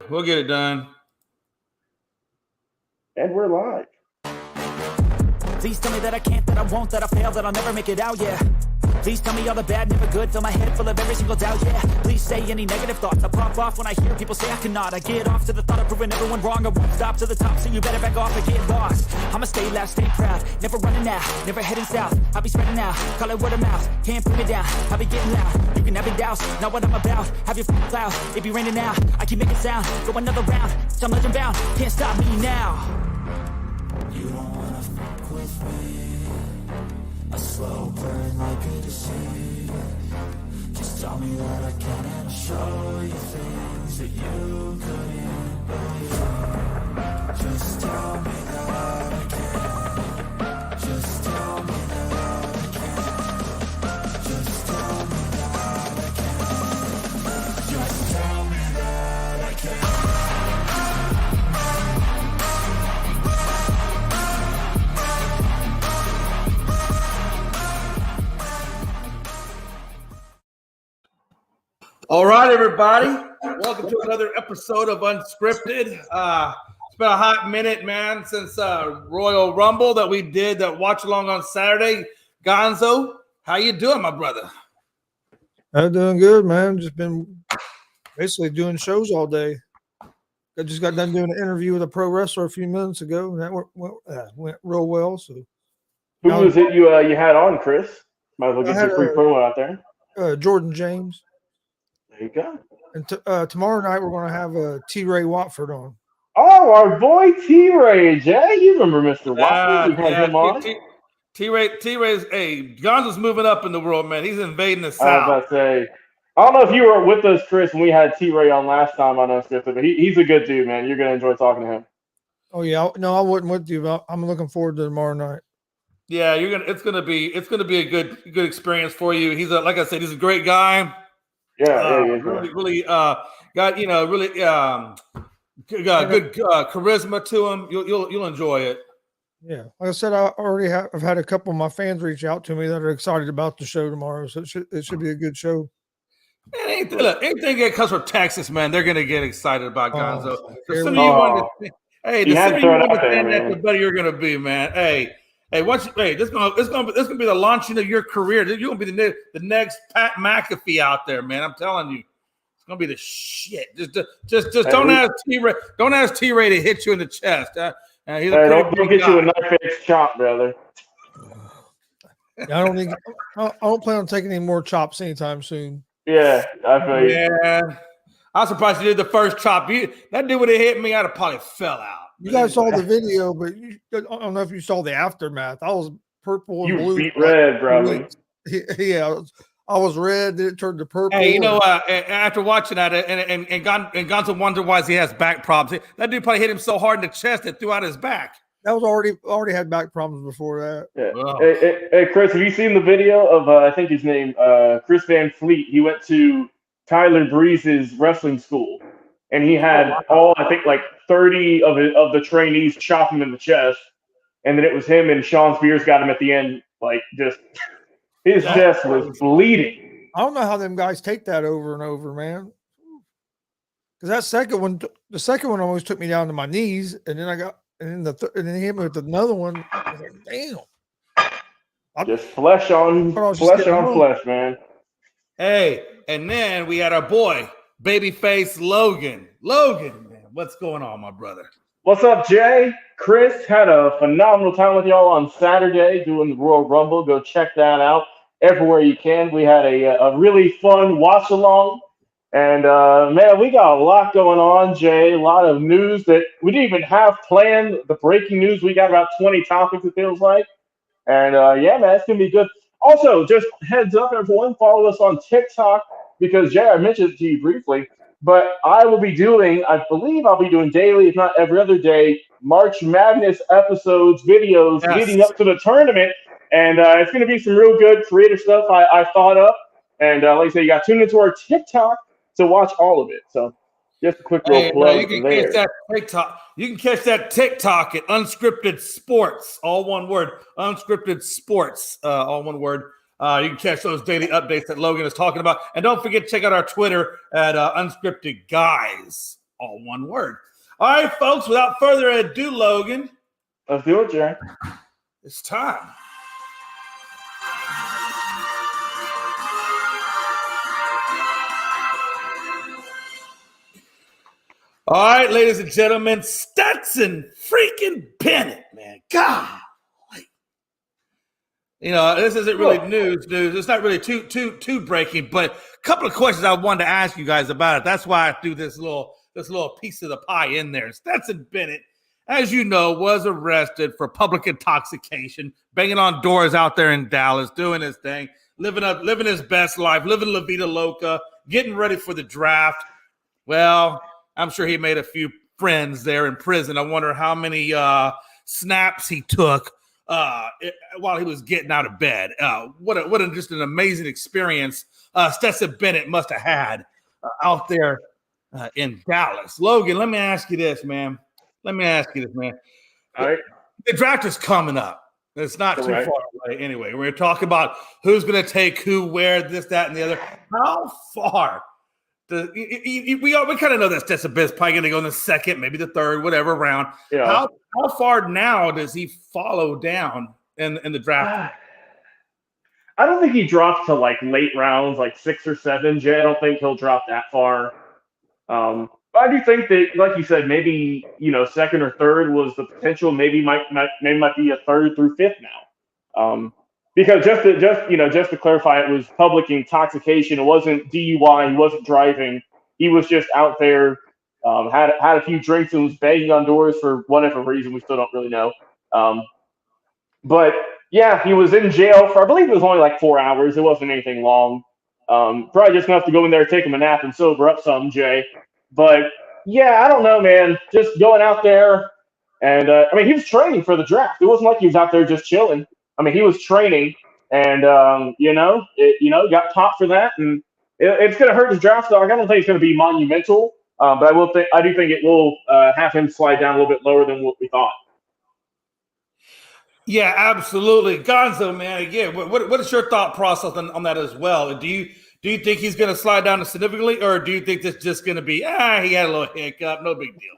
We'll get it done. And we're live. Please tell me that I can't, that I won't, that I fail, that I'll never make it out, yeah. Please tell me all the bad, never good, fill my head full of every single doubt, yeah. Please say any negative thoughts, I pop off when I hear people say I cannot. I get off to the thought of proving everyone wrong, I won't stop to the top, so you better back off and get lost. I'ma stay loud, stay proud, never running out, never heading south. I'll be spreading out, call it word of mouth, can't put me down, I'll be getting loud. You can have it doubts, not what I'm about, have your cloud, it be raining now, I keep making sound, go another round, I'm legend bound, can't stop me now. You don't wanna fuck with me, a slow burn like a disease. Just tell me that I can and I'll show you things that you couldn't believe. Just tell me that I can. Just tell me that I can. Just tell me that I can. Just tell me that I can. All right, everybody. Welcome to another episode of Unscripted. It's been a hot minute, man, since Royal Rumble that we did that watch along on Saturday. Gonzo, how you doing, my brother? I'm doing good, man. Just been basically doing shows all day. I just got done doing an interview with a pro wrestler a few minutes ago, and that went real well. So, Who was it you had on, Chris? Might as well get your free promo out there. Jordan James. There you go. And tomorrow night we're going to have T-Ray Watford on. Oh, our boy T-Ray, Jay. You remember Mr. Watford? We had him on. T-Ray's, hey, Gonzo's moving up in the world, man. He's invading the South. I was about to say, I don't know if you were with us, Chris, when we had T-Ray on last time on Unscripted, but he's a good dude, man. You're going to enjoy talking to him. Oh, yeah. No, I wasn't with you, but I'm looking forward to tomorrow night. Yeah, it's gonna be a good experience for you. He's like I said, he's a great guy. Yeah, really got got good charisma to him. You'll enjoy it. Yeah, like I said, I've had a couple of my fans reach out to me that are excited about the show tomorrow, so it should be a good show. Man, anything that comes from Texas, man, they're gonna get excited about Gonzo. Some of you understand the better you're gonna be, man. Hey, this is gonna be the launching of your career. You're gonna be the next Pat McAfee out there, man. I'm telling you, it's gonna be the shit. Just don't ask T-Ray. Don't ask T-Ray to hit you in the chest. Don't get you a knife-edge chop, brother. I don't plan on taking any more chops anytime soon. Yeah, I feel you. Yeah, I'm surprised you did the first chop. That dude would have hit me. I'd have probably fell out. You guys saw the video, but I don't know if you saw the aftermath. I was purple and blue. You beat red, brother. Yeah, I was red. Then it turned to purple. Hey, after watching that, and Gonzo wondered why he has back problems. That dude probably hit him so hard in the chest that threw out his back. That was already had back problems before that. Yeah. Wow. Hey, Chris, have you seen the video of I think his name Chris Van Fleet? He went to Tyler Breeze's wrestling school, and he had I think like 30 of the trainees chop him in the chest, and then it was him and Sean Spears got him at the end, like just his chest was bleeding. I don't know how them guys take that over and over, man. Because the second one almost took me down to my knees, and then and then he hit me with another one. I was like, damn. Just flesh on flesh, man. Hey, and then we had our boy, babyface Logan. Logan, man, what's going on, my brother? What's up, Jay? Chris had a phenomenal time with y'all on Saturday doing the Royal Rumble. Go check that out everywhere you can. We had a really fun watch along. And, man, we got a lot going on, Jay. A lot of news that we didn't even have planned. The breaking news, we got about 20 topics, it feels like. And, yeah, man, it's going to be good. Also, just heads up, everyone, follow us on TikTok because, Jay, I mentioned it to you briefly, but I believe I'll be doing daily, if not every other day, March Madness episodes, videos leading up to the tournament. And it's going to be some real good creative stuff I thought up. And like I say, you got to tune into our TikTok to watch all of it. So just a quick little plug there. You can catch that TikTok at Unscripted Sports, all one word. Unscripted Sports, all one word. You can catch those daily updates that Logan is talking about. And don't forget to check out our Twitter at Unscripted Guys, all one word. All right, folks, without further ado, Logan, Let's do it, Jay. it's time. All right, ladies and gentlemen, Stetson freaking Bennett, man. God. You know, this isn't really news. It's not really too breaking, but a couple of questions I wanted to ask you guys about it. That's why I threw this little piece of the pie in there. Stetson Bennett, as you know, was arrested for public intoxication, banging on doors out there in Dallas, doing his thing, living his best life, living La Vida Loca, getting ready for the draft. Well, I'm sure he made a few friends there in prison. I wonder how many snaps he took while he was getting out of bed. What just an amazing experience Stetson Bennett must have had out there in Dallas. Logan, let me ask you this, man. All right. The draft is coming up. It's not too far away anyway. We're talking about who's going to take who, where, this, that, and the other. How far? We kind of know that Stetson Bennett's probably going to go in the second, maybe the third, whatever round. Yeah. How far now does he follow down in the draft? I don't think he drops to like late rounds, like 6 or 7. Jay, I don't think he'll drop that far. But I do think that, like you said, maybe second or third was the potential. Maybe might be a third through fifth now. Because just to clarify, it was public intoxication. It wasn't DUI. He wasn't driving. He was just out there, had a few drinks and was banging on doors for whatever reason. We still don't really know. But yeah, he was in jail for, I believe it was only like 4 hours. It wasn't anything long. Probably just enough to go in there, take him a nap, and sober up some, Jay. But yeah, I don't know, man. Just going out there, and he was training for the draft. It wasn't like he was out there just chilling. He was training, and got popped for that, and it's going to hurt his draft stock. I don't think it's going to be monumental, but I do think it will have him slide down a little bit lower than what we thought. Yeah, absolutely, Gonzo, man. Again, what is your thought process on that as well? Do you think he's going to slide down significantly, or do you think this is just going to be he had a little hiccup, no big deal?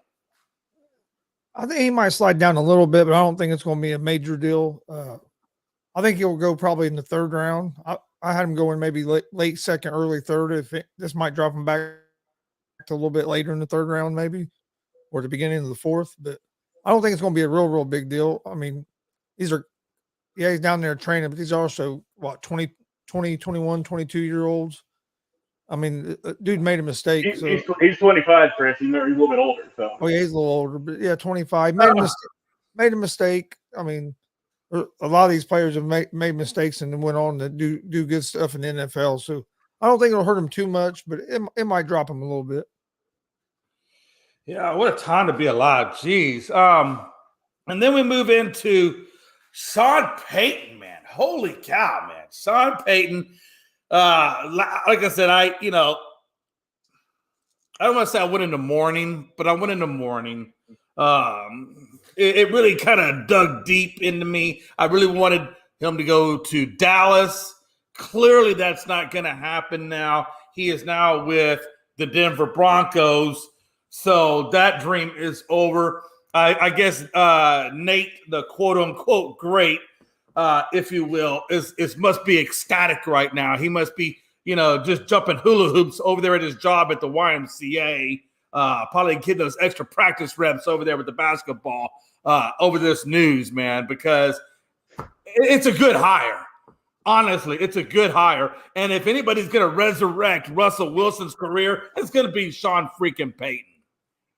I think he might slide down a little bit, but I don't think it's going to be a major deal. I think he'll go probably in the third round. I had him going maybe late second, early third. This might drop him back to a little bit later in the third round, maybe, or the beginning of the fourth. But I don't think it's going to be a real big deal. He's down there training, but these are also 20, 21, 22-year-olds. Dude made a mistake. He's 25, Chris. He's a little bit older. So. Oh yeah, he's a little older, but yeah, 25. Made a mistake. A lot of these players have made mistakes and then went on to do good stuff in the NFL. So I don't think it'll hurt him too much, but it might drop him a little bit. Yeah, what a time to be alive. Jeez. And then we move into Sean Payton, man. Holy cow, man. Sean Payton. Like I said, I don't want to say I went in the morning, but I went in the morning. It really kind of dug deep into me. I really wanted him to go to Dallas. Clearly, that's not going to happen now. He is now with the Denver Broncos. So that dream is over. I guess Nate, the quote-unquote great, if you will, must be ecstatic right now. He must be, just jumping hula hoops over there at his job at the YMCA. Probably getting those extra practice reps over there with the basketball over this news, man, because it's a good hire. Honestly, it's a good hire. And if anybody's going to resurrect Russell Wilson's career, it's going to be Sean freaking Payton.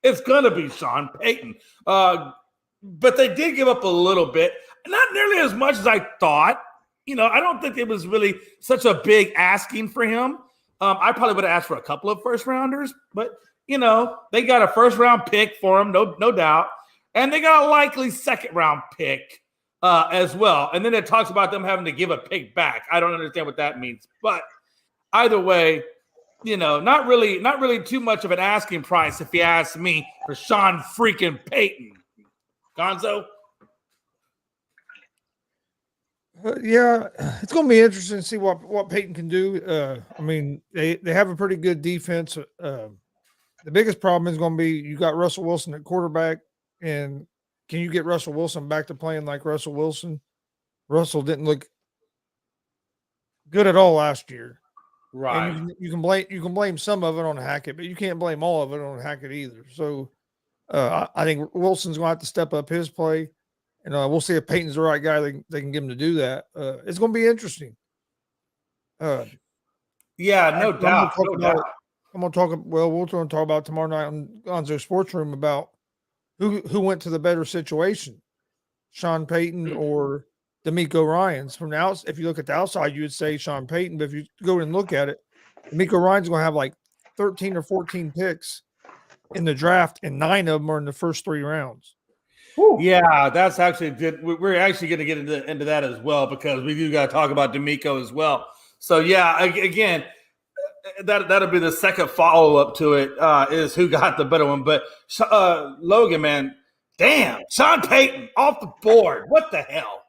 It's going to be Sean Payton. But they did give up a little bit, not nearly as much as I thought. I don't think it was really such a big asking for him. I probably would have asked for a couple of first rounders, but they got a first round pick for him, no doubt. And they got a likely second round pick as well. And then it talks about them having to give a pick back. I don't understand what that means. But either way, not really too much of an asking price, if you ask me, for Sean freaking Payton. Gonzo? Yeah, it's going to be interesting to see what Payton can do. They have a pretty good defense. The biggest problem is going to be you got Russell Wilson at quarterback, and can you get Russell Wilson back to playing like Russell Wilson? Russell didn't look good at all last year. Right. And you can blame some of it on Hackett, but you can't blame all of it on Hackett either. So I think Wilson's going to have to step up his play, and we'll see if Peyton's the right guy they can get him to do that. It's going to be interesting. Yeah, no doubt. I'm going to talk. Well, we're going to talk about tomorrow night on Gonzo Sports Room about who went to the better situation, Sean Payton or D'Amico Ryans. From the outside, if you look at the outside, you would say Sean Payton, but if you go and look at it, D'Amico Ryans going to have like 13 or 14 picks in the draft, and 9 of them are in the first 3 rounds. Whew. Yeah, that's actually good. We're actually going to get into that as well, because we do got to talk about D'Amico as well. So yeah, again, that'll be the second follow up to it, is who got the better one. But Logan, man, damn, Sean Payton off the board. What the hell?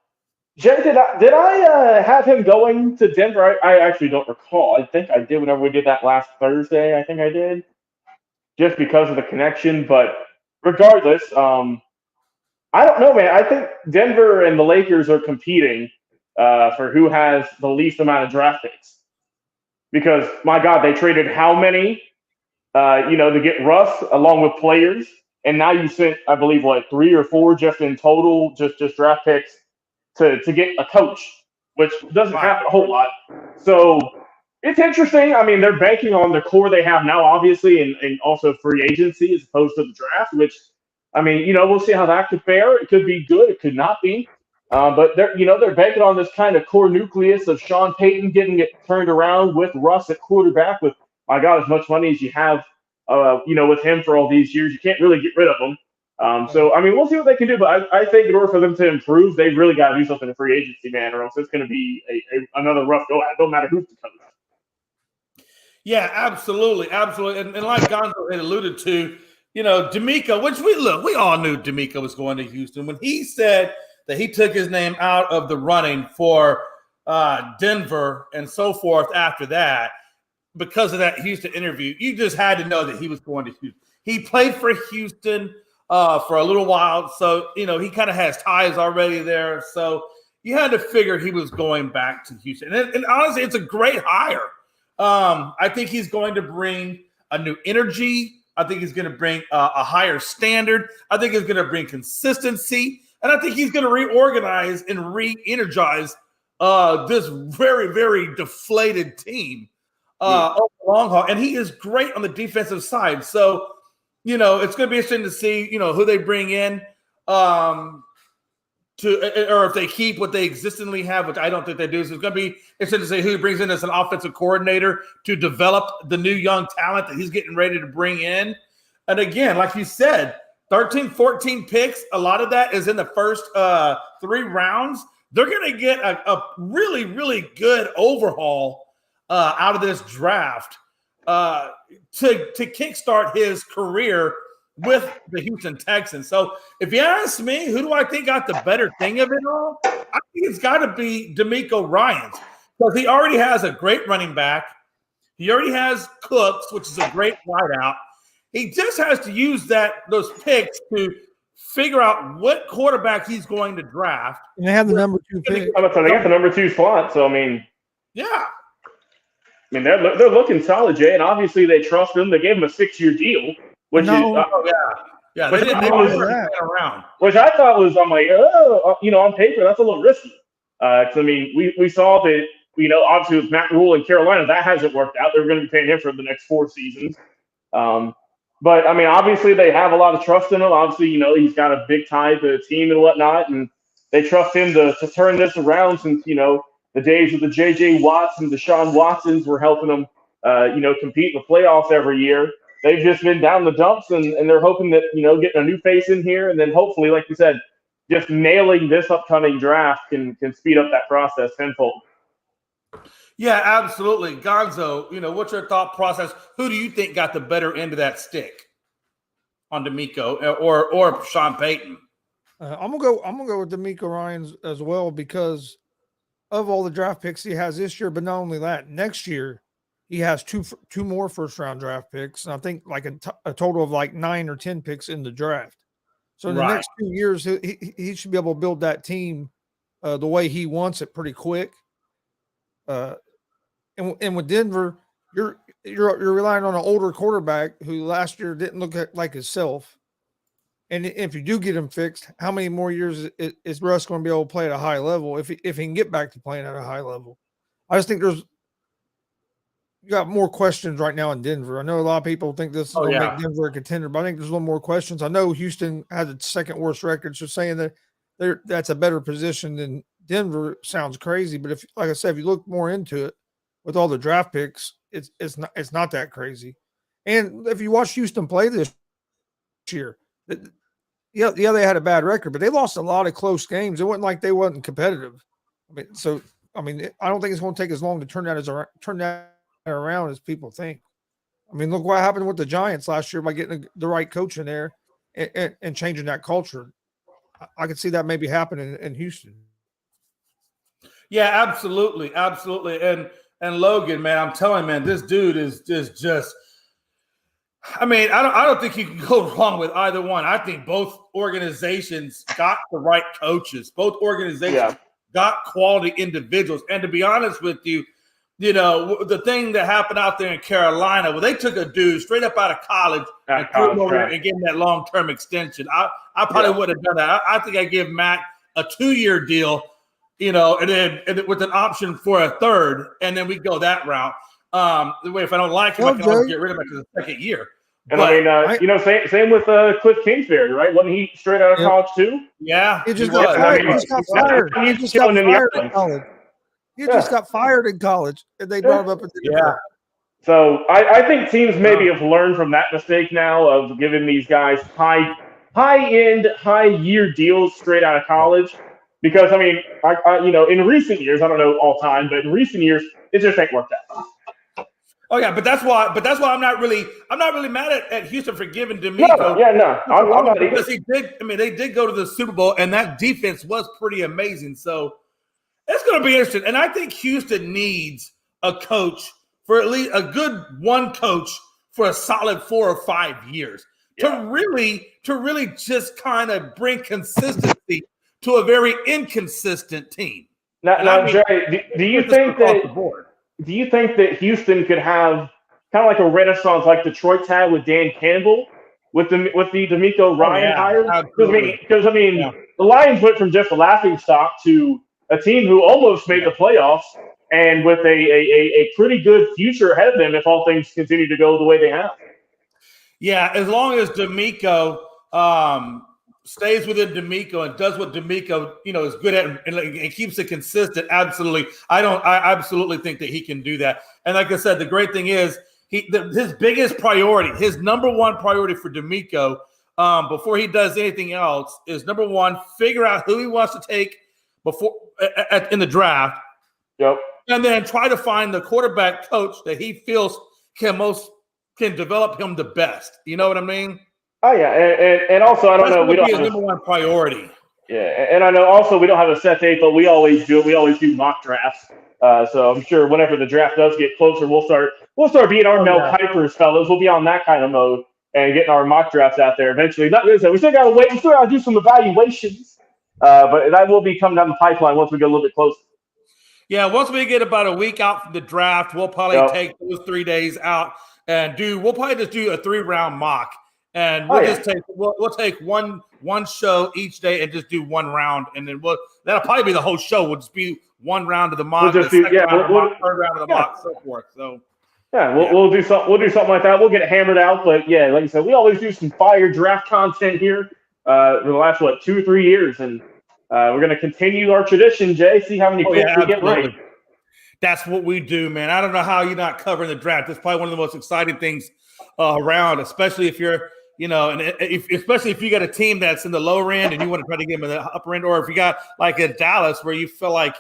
Jay, did I have him going to Denver? I actually don't recall. I think I did whenever we did that last Thursday. I think I did, just because of the connection. But regardless, I don't know, man. I think Denver and the Lakers are competing for who has the least amount of draft picks. Because, my God, they traded how many, to get Russ along with players. And now you sent, I believe, 3 or 4 just in total, just draft picks to get a coach, which doesn't happen a whole lot. So it's interesting. I mean, they're banking on the core they have now, obviously, and also free agency as opposed to the draft, which, I mean, we'll see how that could fare. It could be good. It could not be. But they're banking on this kind of core nucleus of Sean Payton getting it turned around with Russ at quarterback. With, my God, as much money as you have, with him for all these years, you can't really get rid of him. So I mean, we'll see what they can do. But I think in order for them to improve, they've really got to do something in free agency, man, or else it's going to be another rough go at it. No matter who's the coach. Yeah, absolutely, absolutely. And like Gonzo had alluded to, D'Amico, which we all knew D'Amico was going to Houston when he said that he took his name out of the running for Denver and so forth after that, because of that Houston interview. You just had to know that he was going to Houston. He played for Houston for a little while, so, he kind of has ties already there. So you had to figure he was going back to Houston. And honestly, it's a great hire. I think he's going to bring a new energy. I think he's going to bring a higher standard. I think he's going to bring consistency. And I think he's going to reorganize and re-energize this very, very deflated team over the long haul. And he is great on the defensive side. So, it's going to be interesting to see, who they bring in or if they keep what they existingly have, which I don't think they do. So it's going to be interesting to see who he brings in as an offensive coordinator to develop the new young talent that he's getting ready to bring in. And again, like you said, 13, 14 picks, a lot of that is in the first 3 rounds. They're going to get a really, really good overhaul out of this draft to kickstart his career with the Houston Texans. So if you ask me, who do I think got the better thing of it all? I think it's got to be D'Amico Ryans, because he already has a great running back. He already has Cooks, which is a great wideout. He just has to use those picks to figure out what quarterback he's going to draft. And they have the number 2 pick. They got the number 2 slot. So I mean, yeah. I mean, they're looking solid, Jay, and obviously they trust him. They gave him a 6-year deal, which yeah. Which They around. Which I thought was, I'm like, on paper that's a little risky. Because I mean, we saw that, obviously with Matt Rule in Carolina, that hasn't worked out. They're going to be paying him for the next 4 seasons. But I mean, obviously they have a lot of trust in him. Obviously, he's got a big tie to the team and whatnot, and they trust him to turn this around since, the days of the J.J. Watts and Deshaun Watsons were helping them, compete in the playoffs every year. They've just been down the dumps, and they're hoping that, getting a new face in here, and then hopefully, like you said, just nailing this upcoming draft can speed up that process tenfold. Yeah, absolutely. Gonzo, what's your thought process? Who do you think got the better end of that stick on D'Amico or Sean Payton? I'm gonna go with D'Amico Ryans as well, because of all the draft picks he has this year. But not only that, next year he has two more first round draft picks, and I think like a total of like 9 or 10 picks in the draft. So in the next 2 years, he should be able to build that team the way he wants it pretty quick. And with Denver, you're relying on an older quarterback who last year didn't look like himself. And if you do get him fixed, how many more years is Russ going to be able to play at a high level if he can get back to playing at a high level? I just think you got more questions right now in Denver. I know a lot of people think this is going to make Denver a contender, but I think there's a little more questions. I know Houston had the second worst record, so saying that that's a better position than Denver sounds crazy. But like I said, if you look more into it with all the draft picks, it's not that crazy. And if you watch Houston play this year, yeah, they had a bad record, but they lost a lot of close games. It wasn't like they wasn't competitive. I mean, I don't think it's going to take as long to turn that around as people think. I mean, look what happened with the Giants last year by getting the right coach in there and changing that culture. I could see that maybe happening in Houston. Yeah, absolutely. And Logan, man, I'm telling you, man, this dude is just. I mean, I don't think you can go wrong with either one. I think both organizations got the right coaches. Both organizations got quality individuals. And to be honest with you, the thing that happened out there in Carolina, well, they took a dude straight up out of college and put him over and gave him that long-term extension. I probably would have done that. I think I give Matt a 2-year deal, and then with an option for a third, and then we go that route. The way if I don't like him, I can always get rid of him after the second year. And same with Cliff Kingsbury, right? Wasn't he straight out of college too? Yeah, he just got fired. He just got fired. He just got fired in college. He just got fired in college, and they brought him up. So I think teams maybe have learned from that mistake now of giving these guys high-end, high-year deals straight out of college. Because I mean, in recent years, I don't know all time, but in recent years, it just ain't worked out. Oh yeah, but that's why I'm not really mad at Houston for giving D'Amico. I'm not because they did go to the Super Bowl, and that defense was pretty amazing. So it's going to be interesting, and I think Houston needs a coach for at least a good one coach for a solid 4 or 5 years to really just kind of bring consistency to a very inconsistent team. Now, Jay, do you think that Houston could have kind of like a renaissance like Detroit's had with Dan Campbell with the D'Amico Ryan hire? Because the Lions went from just a laughingstock to a team who almost made the playoffs and with a pretty good future ahead of them if all things continue to go the way they have. Yeah, as long as D'Amico stays within D'Amico and does what D'Amico, is good at and keeps it consistent. Absolutely. I absolutely think that he can do that. And like I said, the great thing is his biggest priority, his number one priority for D'Amico before he does anything else is number one, figure out who he wants to take in the draft. Yep. And then try to find the quarterback coach that he feels can develop him the best. You know what I mean? Oh yeah, and also I don't know. We don't have number one priority. Yeah, and I know also we don't have a set date, but we always do mock drafts. So I'm sure whenever the draft does get closer, we'll start being our Mel Kipers, fellas. We'll be on that kind of mode and getting our mock drafts out there eventually. We still got to wait. We still got to do some evaluations, but that will be coming down the pipeline once we get a little bit closer. Yeah, once we get about a week out from the draft, we'll probably take those 3 days out and we'll probably just do a 3-round mock. And we'll take one show each day and just do one round, and then that'll probably be the whole show. We'll just be one round of the mock, third round of the mock, so forth. So we'll do something. We'll do something like that. We'll get it hammered out. But yeah, like I said, we always do some fire draft content here for the last 2 or 3 years, and we're going to continue our tradition. Jay, see how many picks we get right. That's what we do, man. I don't know how you're not covering the draft. It's probably one of the most exciting things around, especially if you're. Especially if you got a team that's in the lower end and you want to try to get them in the upper end, or if you got like in Dallas where you feel like,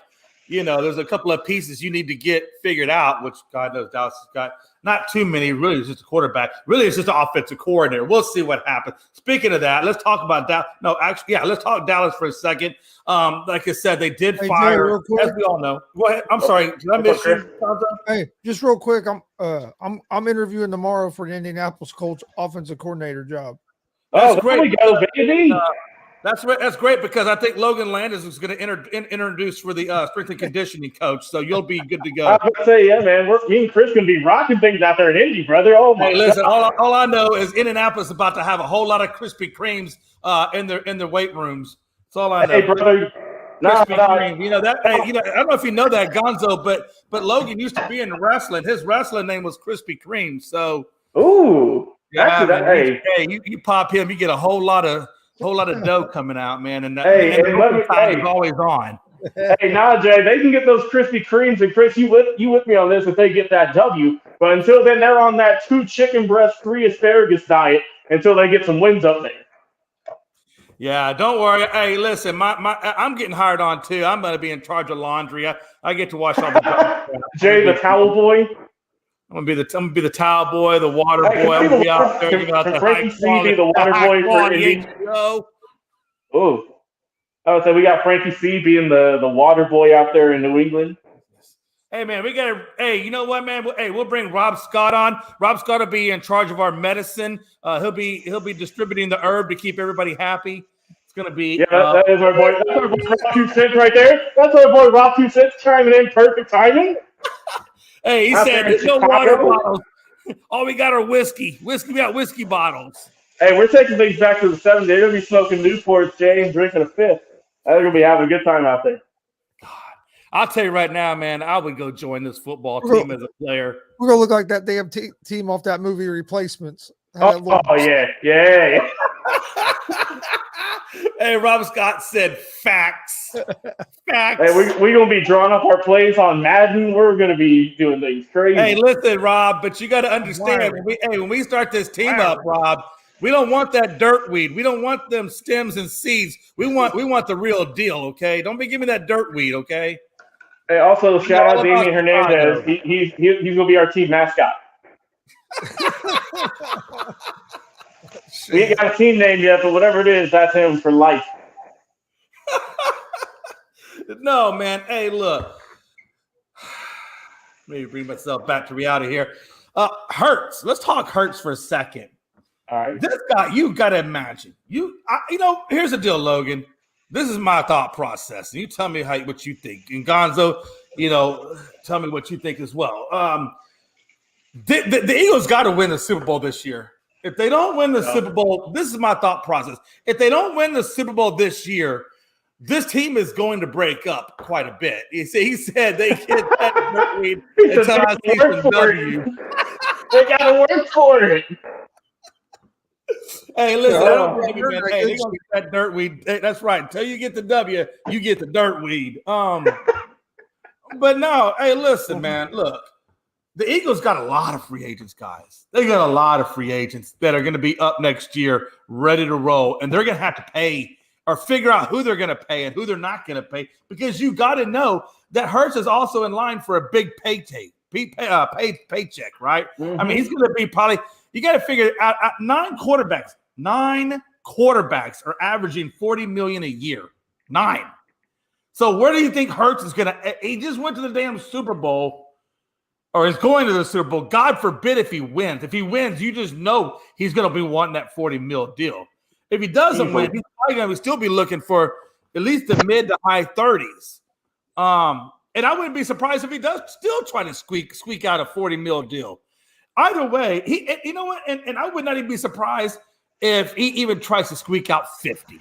there's a couple of pieces you need to get figured out, which God knows Dallas has got not too many. Really, it's just a quarterback. Really, it's just an offensive coordinator. We'll see what happens. Speaking of that, let's talk about Dallas. No, actually, yeah, let's talk Dallas for a second. Like I said, they did fire, as we all know. Go ahead. I'm sorry. Did I miss you? Hey, just real quick, I'm interviewing tomorrow for the Indianapolis Colts offensive coordinator job. That's great. We go, baby. That's great because I think Logan Landis is going to introduce for the strength and conditioning coach, so you'll be good to go. I was going to say, yeah, man, me and Chris going to be rocking things out there in Indy, brother. Oh my! Hey, listen, all I know is Indianapolis is about to have a whole lot of Krispy Kremes in their weight rooms. That's all I know. Hey, brother. Kreme. I don't know if you know that, Gonzo, but Logan used to be in wrestling. His wrestling name was Krispy Kreme. So, you pop him, you get a whole lot of dough coming out, man. And is always on. Hey, Jay, they can get those Krispy Kremes, and Chris, you with me on this if they get that W. But until then, they're on that 2 chicken breast, 3 asparagus diet until they get some wins up there. Yeah, don't worry. Hey, listen, I'm getting hired on too. I'm going to be in charge of laundry. I get to wash all the Jay, the towel boy. I'm gonna be the towel boy, the water boy. I'm gonna be out there. You got the Frankie C be the water boy for Indy. Oh, so we got Frankie C being the water boy out there in New England. Hey man, hey, you know what, man? We'll bring Rob Scott on. Rob Scott will be in charge of our medicine. He'll be distributing the herb to keep everybody happy. It's gonna be that is our boy. That's our boy Rob 2 Cents right there. That's our boy Rob 2 Cents chiming in, perfect timing. Hey, he said there's no water bottles. All we got are whiskey. We got whiskey bottles. Hey, we're taking things back to the 70s. They're gonna be smoking Newports, Jay, and drinking a fifth. They're gonna be having a good time out there. I'll tell you right now, man, I would go join this football team as a player. We're going to look like that damn team off that movie Replacements. Yeah. Hey, Rob Scott said facts. Facts. Hey, we're going to be drawing up our plays on Madden. We're going to be doing things crazy. Hey, listen, Rob, but you got to understand, when we start this team up, Rob, we don't want that dirt weed. We don't want them stems and seeds. We want the real deal, okay? Don't be giving me that dirt weed, okay? Hey, also, shout out Damien Hernandez. He's going to be our team mascot. We ain't got a team name yet, but whatever it is, that's him for life. No, man. Hey, look. Let me bring myself back to reality here. Hurts. Let's talk Hurts for a second. All right. This guy, you got to imagine. Here's the deal, Logan. This is my thought process. And you tell me what you think. And Gonzo, tell me what you think as well. The Eagles got to win the Super Bowl this year. If they don't win the Super Bowl, this is my thought process. If they don't win the Super Bowl this year, this team is going to break up quite a bit. He said they get that weed until I see some W. They got to work for it. Hey, listen, I don't blame you, man. Hey, they're gonna get that dirt weed. Hey, that's right. Until you get the W, you get the dirt weed. But no, hey, listen, man. Look, the Eagles got a lot of free agents, guys. They got a lot of free agents that are going to be up next year, ready to roll, and they're going to have to pay or figure out who they're going to pay and who they're not going to pay, because you got to know that Hurts is also in line for a big paycheck, right? Mm-hmm. I mean, he's going to be probably. You got to figure out 9 quarterbacks. 9 quarterbacks are averaging $40 million a year. 9. So where do you think Hurts is going to? He just went to the damn Super Bowl, or is going to the Super Bowl. God forbid if he wins. If he wins, you just know he's going to be wanting that $40 million deal. If he doesn't win, he's probably going to still be looking for at least the mid to high 30s. And I wouldn't be surprised if he does still try to squeak out a $40 million deal. Either way, you know what? And I would not even be surprised if he even tries to squeak out 50.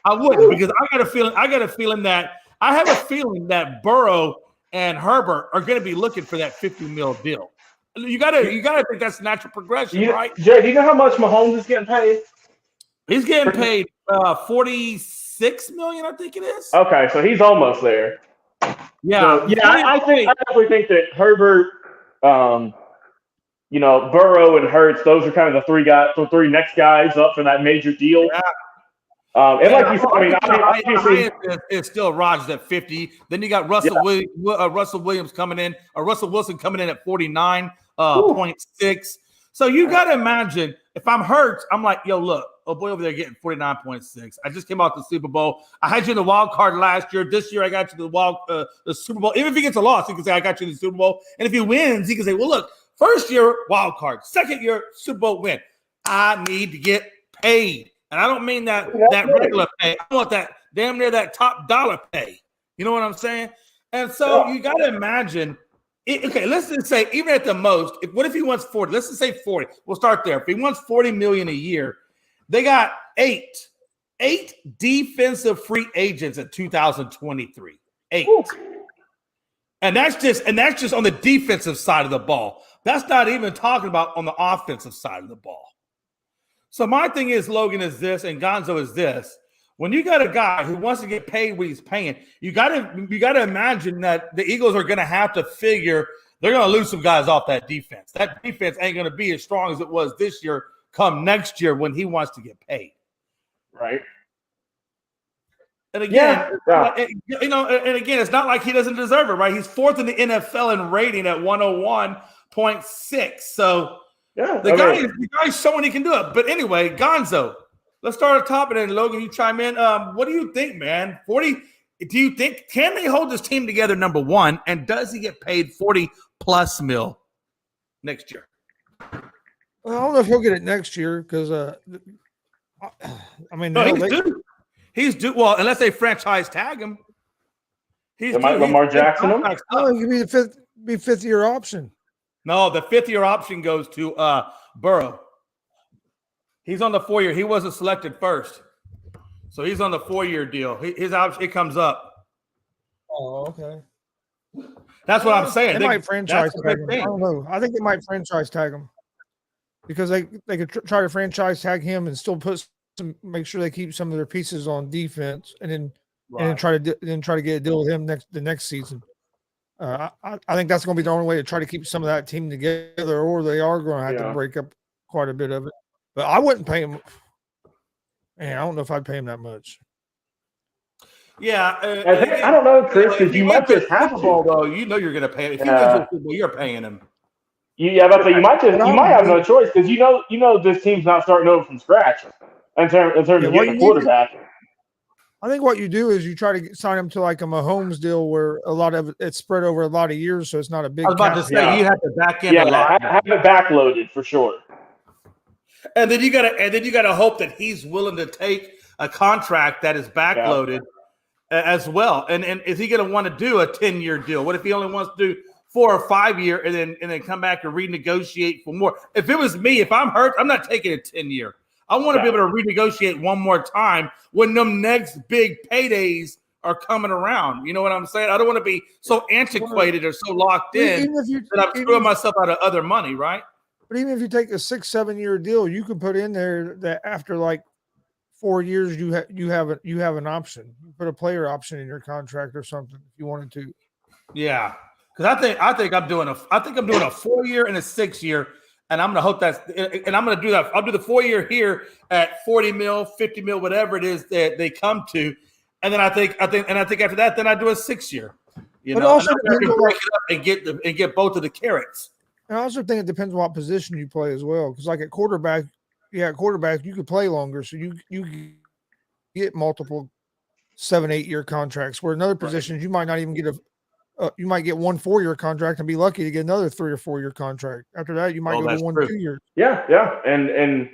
I wouldn't, because I have a feeling that Burrow and Herbert are going to be looking for that $50 million deal. You gotta think that's natural progression, right? Jay, do you know how much Mahomes is getting paid? He's getting paid $46 million, I think it is. Okay, so he's almost there. Yeah, so, I definitely think that Herbert, Burrow and Hurts, those are kind of the three next guys up for that major deal. And like you said, I mean, obviously, it's still Rodgers at 50. Then you got Russell Williams coming in, or Russell Wilson coming in at 49.6. So you got to imagine, if I'm hurt, I'm like, yo, look, oh boy over there getting 49.6. I just came out the Super Bowl. I had you in the wild card last year. This year I got you the Super Bowl. Even if he gets a loss, he can say I got you in the Super Bowl. And if he wins, he can say, well, look, first year wild card, second year Super Bowl win. I need to get paid. And I don't mean that regular pay. I want that damn near that top dollar pay. You know what I'm saying? And so you got to imagine. Okay, let's just say even at the most, what if he wants 40? Let's just say 40. We'll start there. If he wants $40 million a year, they got eight defensive free agents in 2023. 8. Ooh. And that's just on the defensive side of the ball. That's not even talking about on the offensive side of the ball. So my thing is, Logan, is this, and Gonzo is this. When you got a guy who wants to get paid what he's paying, you got to imagine that the Eagles are going to have to figure they're going to lose some guys off that defense. That defense ain't going to be as strong as it was this year come next year when he wants to get paid. Right. And again, it's not like he doesn't deserve it, right? He's 4th in the NFL in rating at 101.6. So the guy's showing he can do it. But anyway, Gonzo, let's start at the top, and then Logan, you chime in. What do you think, man? 40? Do you think can they hold this team together? Number one, and does he get paid 40+ mil next year? Well, I don't know if he'll get it next year because I mean, he's due. Well, unless they franchise tag him, Lamar Jackson. Oh, he could be the fifth year option. No, the 5th year option goes to Burrow. He's on the 4-year. He wasn't selected first, so he's on the 4-year deal. His option it comes up. Oh, okay. That's what I'm saying. They might franchise tag him. I don't know. I think they might franchise tag him because they could try to franchise tag him and still make sure they keep some of their pieces on defense, and then try to get a deal with him the next season. I think that's going to be the only way to try to keep some of that team together, or they are going to have to break up quite a bit of it. But I wouldn't pay him. Man, I don't know if I'd pay him that much. Yeah, I don't know, Chris, because you might just have to. Though you know you're going to pay him. If he wins the Super Bowl, you're paying him. You might have no choice because you know this team's not starting over from scratch in terms of getting a quarterback. I think what you do is you try to sign him to like a Mahomes deal where a lot of it's spread over a lot of years, so it's not a big. I was about to say you have to back in a lot. Have it backloaded for sure. And then you gotta hope that he's willing to take a contract that is backloaded as well. And is he gonna want to do a 10-year deal? What if he only wants to do 4 or 5 year and then come back and renegotiate for more? If it was me, if I'm hurt, I'm not taking a 10-year. I want to be able to renegotiate one more time when them next big paydays are coming around. You know what I'm saying? I don't want to be so antiquated or so locked in that I'm screwing myself out of other money, right? But even if you take a 6-7 year deal, you could put in there that after like 4 years, you have an option. You put a player option in your contract or something if you wanted to. Yeah, because I think I'm doing a 4-year and a 6-year. And I'm gonna hope I'm gonna do that. I'll do the 4-year here at 40 mil, 50 mil, whatever it is that they come to, and then I think after that, then I do a 6-year. But also break it up and get both of the carrots. And I also think it depends on what position you play as well. Because like at quarterback, you could play longer, so you get multiple 7-8 year contracts. Where in other positions, you might not even get you might get 1 4-year contract and be lucky to get another 3 or 4 year contract. After that, you might go to 1 2 years. Yeah. And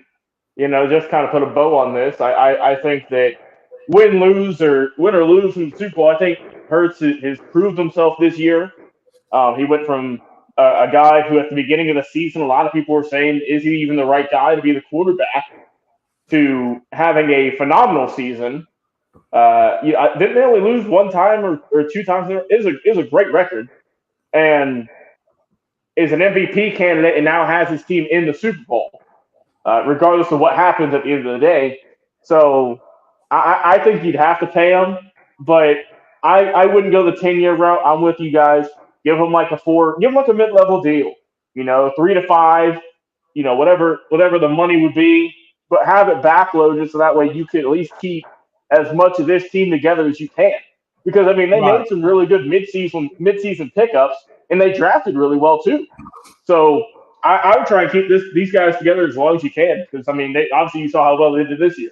just kind of put a bow on this. I think that win or lose in the Super Bowl, I think Hurts has proved himself this year. He went from a guy who at the beginning of the season, a lot of people were saying, is he even the right guy to be the quarterback, to having a phenomenal season. Didn't they only lose 1 time or 2 times? It was a great record, and is an MVP candidate, and now has his team in the Super Bowl, regardless of what happens at the end of the day. So I think you'd have to pay him, but I wouldn't go the 10-year route. I'm with you guys. Give him like a mid-level deal, 3 to 5, whatever the money would be. but have it backloaded so that way you can at least keep as much of this team together as you can. Because I mean, they Right. made some really good midseason pickups, and they drafted really well too. So I would try and keep these guys together as long as you can, because I mean, obviously you saw how well they did this year.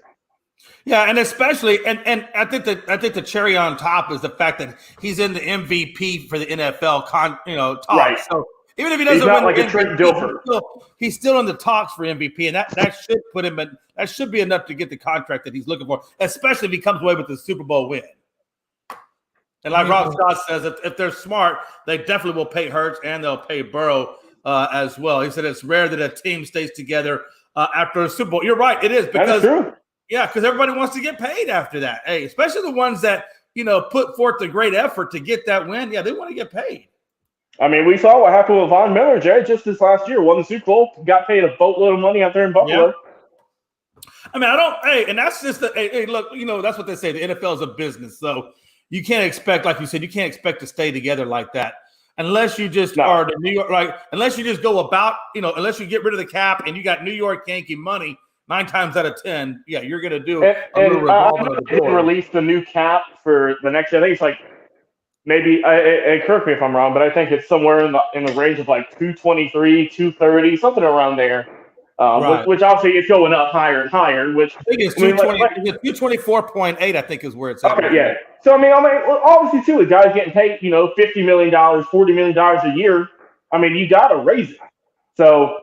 Yeah, and especially, and I think the cherry on top is the fact that he's in the MVP for the NFL talks. Right. So even if he doesn't He's not win like the a Trent MVP, Dilfer. he's still in the talks for MVP, and that should put him in. That should be enough to get the contract that he's looking for, especially if he comes away with the Super Bowl win. And like Rob Scott says, if they're smart, they definitely will pay Hurts and they'll pay Burrow as well. He said it's rare that a team stays together after a Super Bowl. You're right, it is because That's true. Yeah, because everybody wants to get paid after that. Hey, especially the ones that put forth a great effort to get that win. Yeah, they want to get paid. I mean, we saw what happened with Von Miller, Jay, just this last year. Won the Super Bowl, got paid a boatload of money out there in Buffalo. Yeah. I mean, and that's just hey, look, that's what they say. The NFL is a business, so you can't expect, like you said, you can't expect to stay together like that unless you just are the New York, unless you just go about, unless you get rid of the cap and you got New York Yankee money. 9 times out of 10, yeah, you're going to do a little revolving of the board. They released the new cap for the next year. I think it's like maybe, correct me if I'm wrong, but I think it's somewhere in the range of like 223, 230, something around there. Right. Which obviously is going up higher and higher. Which I think it's 224.8. I think is where it's at. Okay, yeah. So I mean, obviously too, the guy's getting paid, $50 million, $40 million a year. I mean, you got to raise it. So.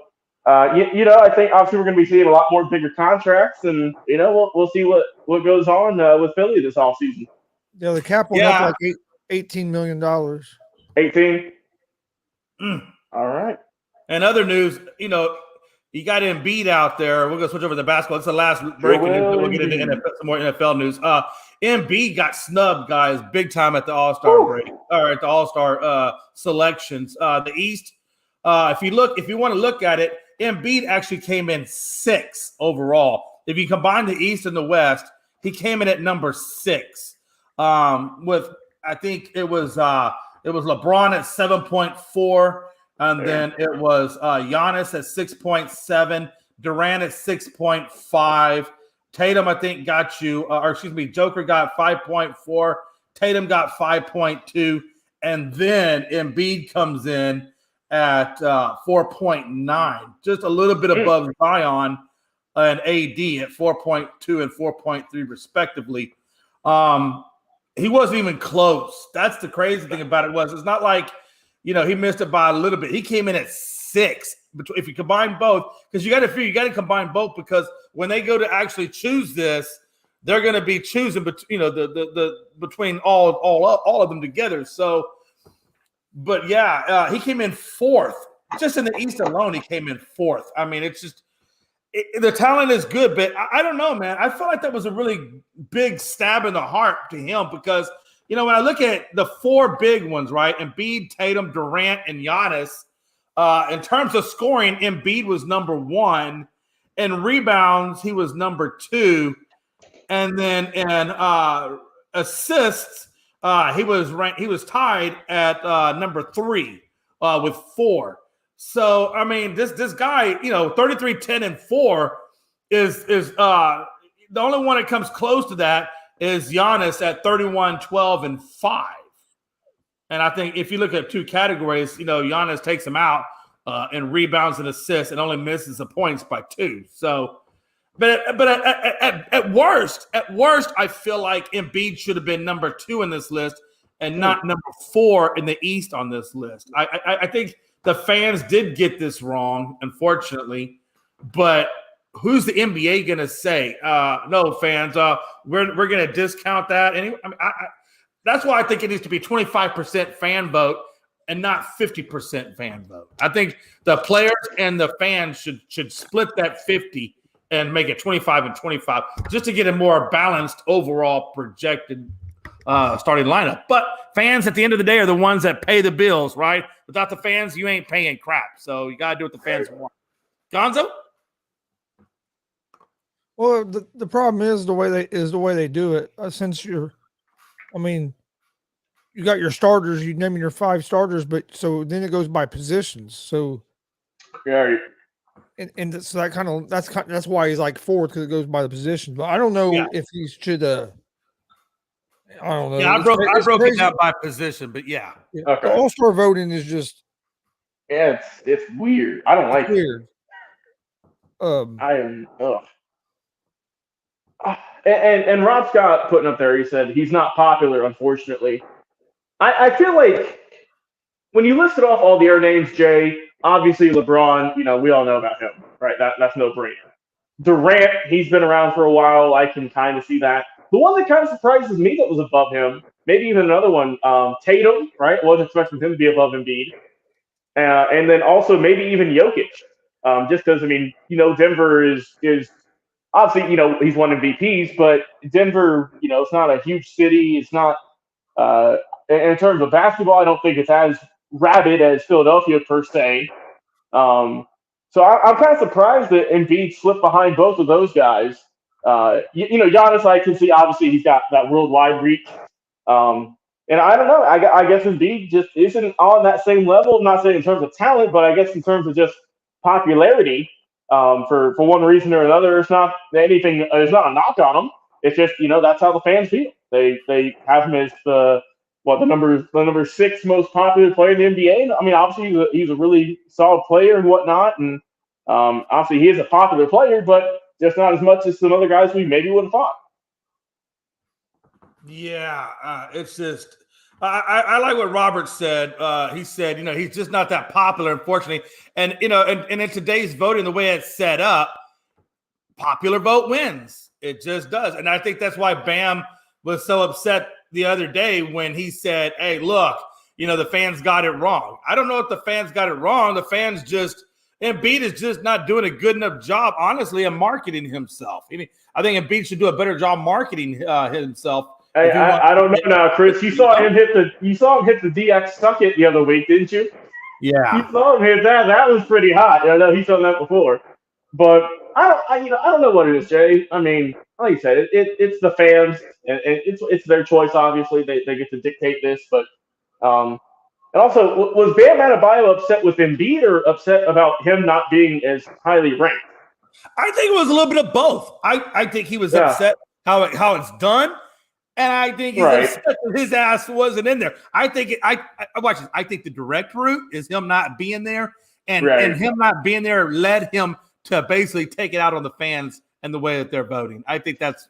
I think obviously we're going to be seeing a lot more bigger contracts, and we'll see what goes on with Philly this offseason. Yeah, the cap will up like $18 million. 18. All right. And other news, you got Embiid out there. We're going to switch over to basketball. It's the last breaking news. We'll get into some more NFL news. Embiid got snubbed, guys, big time at the All-Star break or at the All-Star selections. The East. If you want to look at it, Embiid actually came in 6 overall. If you combine the East and the West, he came in at number 6. With I think it was LeBron at 7.4, and then it was Giannis at 6.7, Durant at 6.5. Tatum, I think, got you, Joker got 5.4, Tatum got 5.2, and then Embiid comes in at 4.9, just a little bit above Zion and AD at 4.2 and 4.3 respectively. He wasn't even close. That's the crazy thing about it it's not like, he missed it by a little bit. He came in at 6. If you combine both, because you got to combine both, because when they go to actually choose this, they're going to be choosing between all of them together. So. But yeah, he came in 4th. Just in the East alone, he came in 4th. I mean, it's just the talent is good, but I don't know, man. I feel like that was a really big stab in the heart to him because, when I look at the 4 big ones, right? Embiid, Tatum, Durant, and Giannis, in terms of scoring, Embiid was number 1. In rebounds, he was number 2. And then in assists, he was tied at number 3 with 4. So I mean, this guy, 33, 10, and 4 is the only one that comes close to that is Giannis at 31, 12, and 5. And I think if you look at 2 categories, Giannis takes him out in rebounds and assists and only misses the points by 2. So. But at worst, I feel like Embiid should have been number 2 in this list and not number 4 in the East on this list. I think the fans did get this wrong, unfortunately. But who's the NBA going to say? No, fans, we're going to discount that. Anyway, that's why I think it needs to be 25% fan vote and not 50% fan vote. I think the players and the fans should split that 50 and make it 25 and 25 just to get a more balanced overall projected starting lineup. But fans at the end of the day are the ones that pay the bills, right? Without the fans, you ain't paying crap. So you got to do what the fans want. Gonzo? Well, the problem is the way they do it. Since you got your starters, you name your 5 starters, but so then it goes by positions. So yeah. And so that's why he's like fourth, because it goes by the position. But I don't know if he should. I don't know. Yeah, I broke it down by position, but yeah. Okay. The All-Star voting is just it's weird. I don't like weird. I am. Ugh. And Rob Scott putting up there, he said he's not popular, unfortunately. I feel like when you listed off all the other names, Jay, obviously LeBron, we all know about him, right? That's no brainer. Durant, he's been around for a while. I can kind of see that. The one that kind of surprises me that was above him, maybe even another one, Tatum, right? Wasn't expecting him to be above Embiid. And then also maybe even Jokic, just because, Denver is obviously, he's won MVPs, but Denver, it's not a huge city. It's not, in terms of basketball, I don't think it's as rabid as Philadelphia per se. So I'm kind of surprised that Embiid slipped behind both of those guys. Giannis, I can see, obviously, he's got that worldwide reach. And I don't know. I guess Embiid just isn't on that same level. I'm not saying in terms of talent, but I guess in terms of just popularity, for one reason or another, it's not anything. It's not a knock on him. It's just that's how the fans feel. They have him as the number 6 most popular player in the NBA. I mean, obviously he's a really solid player and whatnot, and obviously he is a popular player, but just not as much as some other guys we maybe would have thought. Yeah, it's just I like what Robert said. He said, he's just not that popular, unfortunately. And and in today's voting, the way it's set up, popular vote wins. It just does. And I think that's why Bam was so upset the other day when he said, "Hey, look, the fans got it wrong." I don't know if the fans got it wrong. The fans Embiid is just not doing a good enough job, honestly, of marketing himself. I think Embiid should do a better job marketing himself. Hey, I don't know now, Chris. You saw him hit the DX suck it the other week, didn't you? Yeah. You saw him hit that. That was pretty hot. I know he's done that before. But I don't know what it is, Jay. I mean, like you said, it's the fans, and it's their choice. Obviously, they get to dictate this. But and also, was Bam Adebayo upset with Embiid or upset about him not being as highly ranked? I think it was a little bit of both. I think he was upset how it's done. And I think he's upset that his ass wasn't in there. I think I watch this. I think the direct route is him not being there, and him not being there led him to basically take it out on the fans and the way that they're voting. I think that's.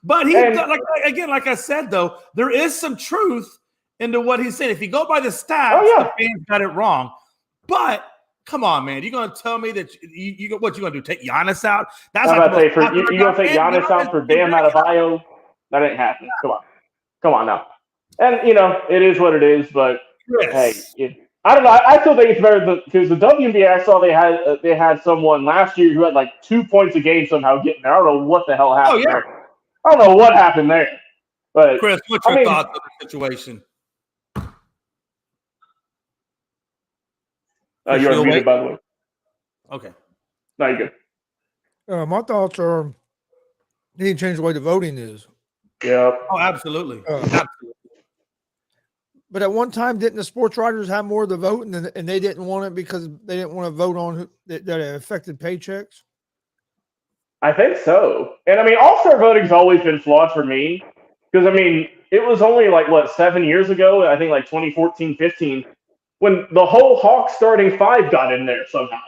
But like I said though, there is some truth into what he said. If you go by the stats, the fans got it wrong. But come on, man, you're gonna tell me that what you gonna do? Take Giannis out? That's I'm about to say you gonna take Giannis out for Bam Adebayo? That ain't happening. Come on now. And it is what it is. But hey, I don't know. I still think it's better because the WNBA. I saw they had someone last year who had like 2 points a game somehow getting there. I don't know what the hell happened there. I don't know what happened there. But Chris, what's your thoughts on the situation? You're muted, by the way. Okay. No, you're good. My thoughts are they need to change the way the voting is. Yeah. Oh, absolutely. Absolutely. But at one time, didn't the sports writers have more of the vote, and they didn't want it because they didn't want to vote on that affected paychecks? I think so. And I mean, All-Star voting's always been flawed for me because it was only 7 years ago. I think 2014, 15, when the whole Hawks starting 5 got in there somehow.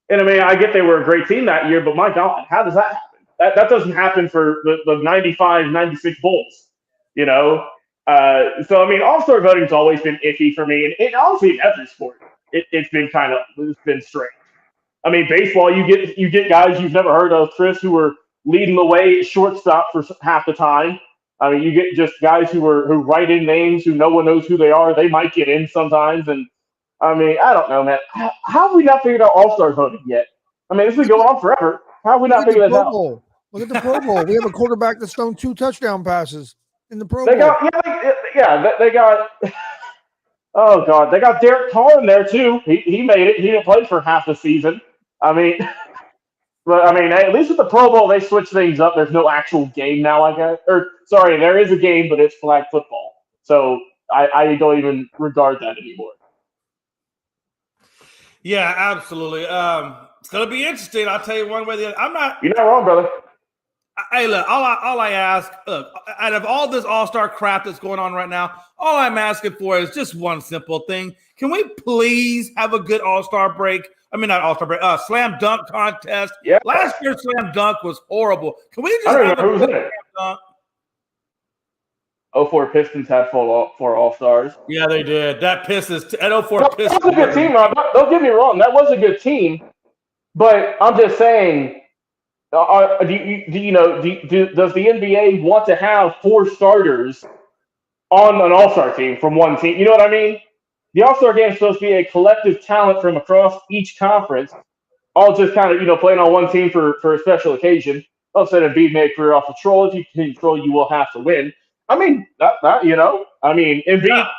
And I get they were a great team that year, but my God, how does that happen? That doesn't happen for the 95, 96 Bulls, So, All-Star voting's always been iffy for me. And honestly, in every sport, it's been strange. Baseball, you get guys you've never heard of, Chris, who were leading the way at shortstop for half the time. You get just guys who write in names who no one knows who they are. They might get in sometimes. And, I don't know, man. How have we not figured out All-Star voting yet? This has been going on forever. How have we not figured that out? Look at the Pro Bowl. We have a quarterback that's thrown 2 touchdown passes in the Pro Bowl. They got oh God, they got Derek Carr in there too. He made it. He didn't play for half the season. But at least with the Pro Bowl, they switched things up. There's no actual game now, I guess. Or sorry, there is a game, but it's flag football. So I don't even regard that anymore. Yeah, absolutely. It's gonna be interesting. I'll tell you one way or the other. I'm not. You're not wrong, brother. Hey, look. All I ask, look, out of all this all-star crap that's going on right now, all I'm asking for is just one simple thing. Can we please have a good all-star break? I mean, not all-star break. Slam dunk contest. Yeah. Last year's slam dunk was horrible. Can we just I don't have remember a who was good in it. slam dunk? 04 Pistons had four All-Stars. Yeah, they did. That Pistons. That 04 That Pistons. was a good team, Rob. Don't get me wrong. That was a good team. But I'm just saying, does the NBA want to have 4 starters on an All-Star team from one team? You know what I mean? The All-Star game is supposed to be a collective talent from across each conference, all just kind of, playing on one team for a special occasion. All of a sudden, Embiid made a career off the troll. If you continue to troll, you will have to win. I mean, Embiid,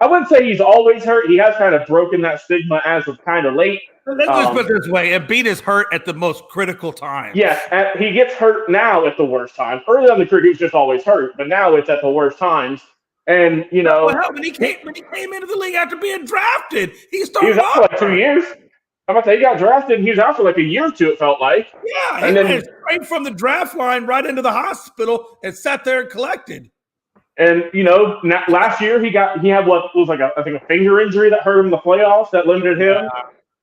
I wouldn't say he's always hurt. He has kind of broken that stigma as of kind of late. Let's just put it this way. Embiid is hurt at the most critical time. Yeah, he gets hurt now at the worst time. Early on in the career, he was just always hurt, but now it's at the worst times. And, when he came into the league after being drafted, he started out for like 2 years. I'm about to say he got drafted and he was out for like a year or two, it felt like. Yeah, and then straight from the draft line right into the hospital and sat there and collected. And last year he had what was like I think a finger injury that hurt him in the playoffs that limited him.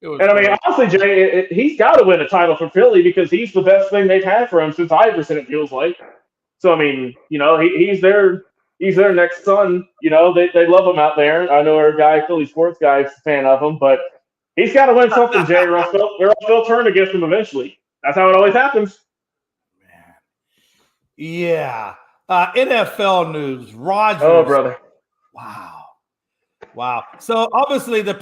And I mean, honestly, Jay, he's got to win a title for Philly because he's the best thing they've had for him since Iverson. It feels like. So I mean, he's their next son. They love him out there. I know our guy, Philly sports guy, is a fan of him, but he's got to win something, Jay. Or else they'll turn against him eventually. That's how it always happens. Man. Yeah. NFL news. Rodgers. Oh, brother. Wow. So obviously the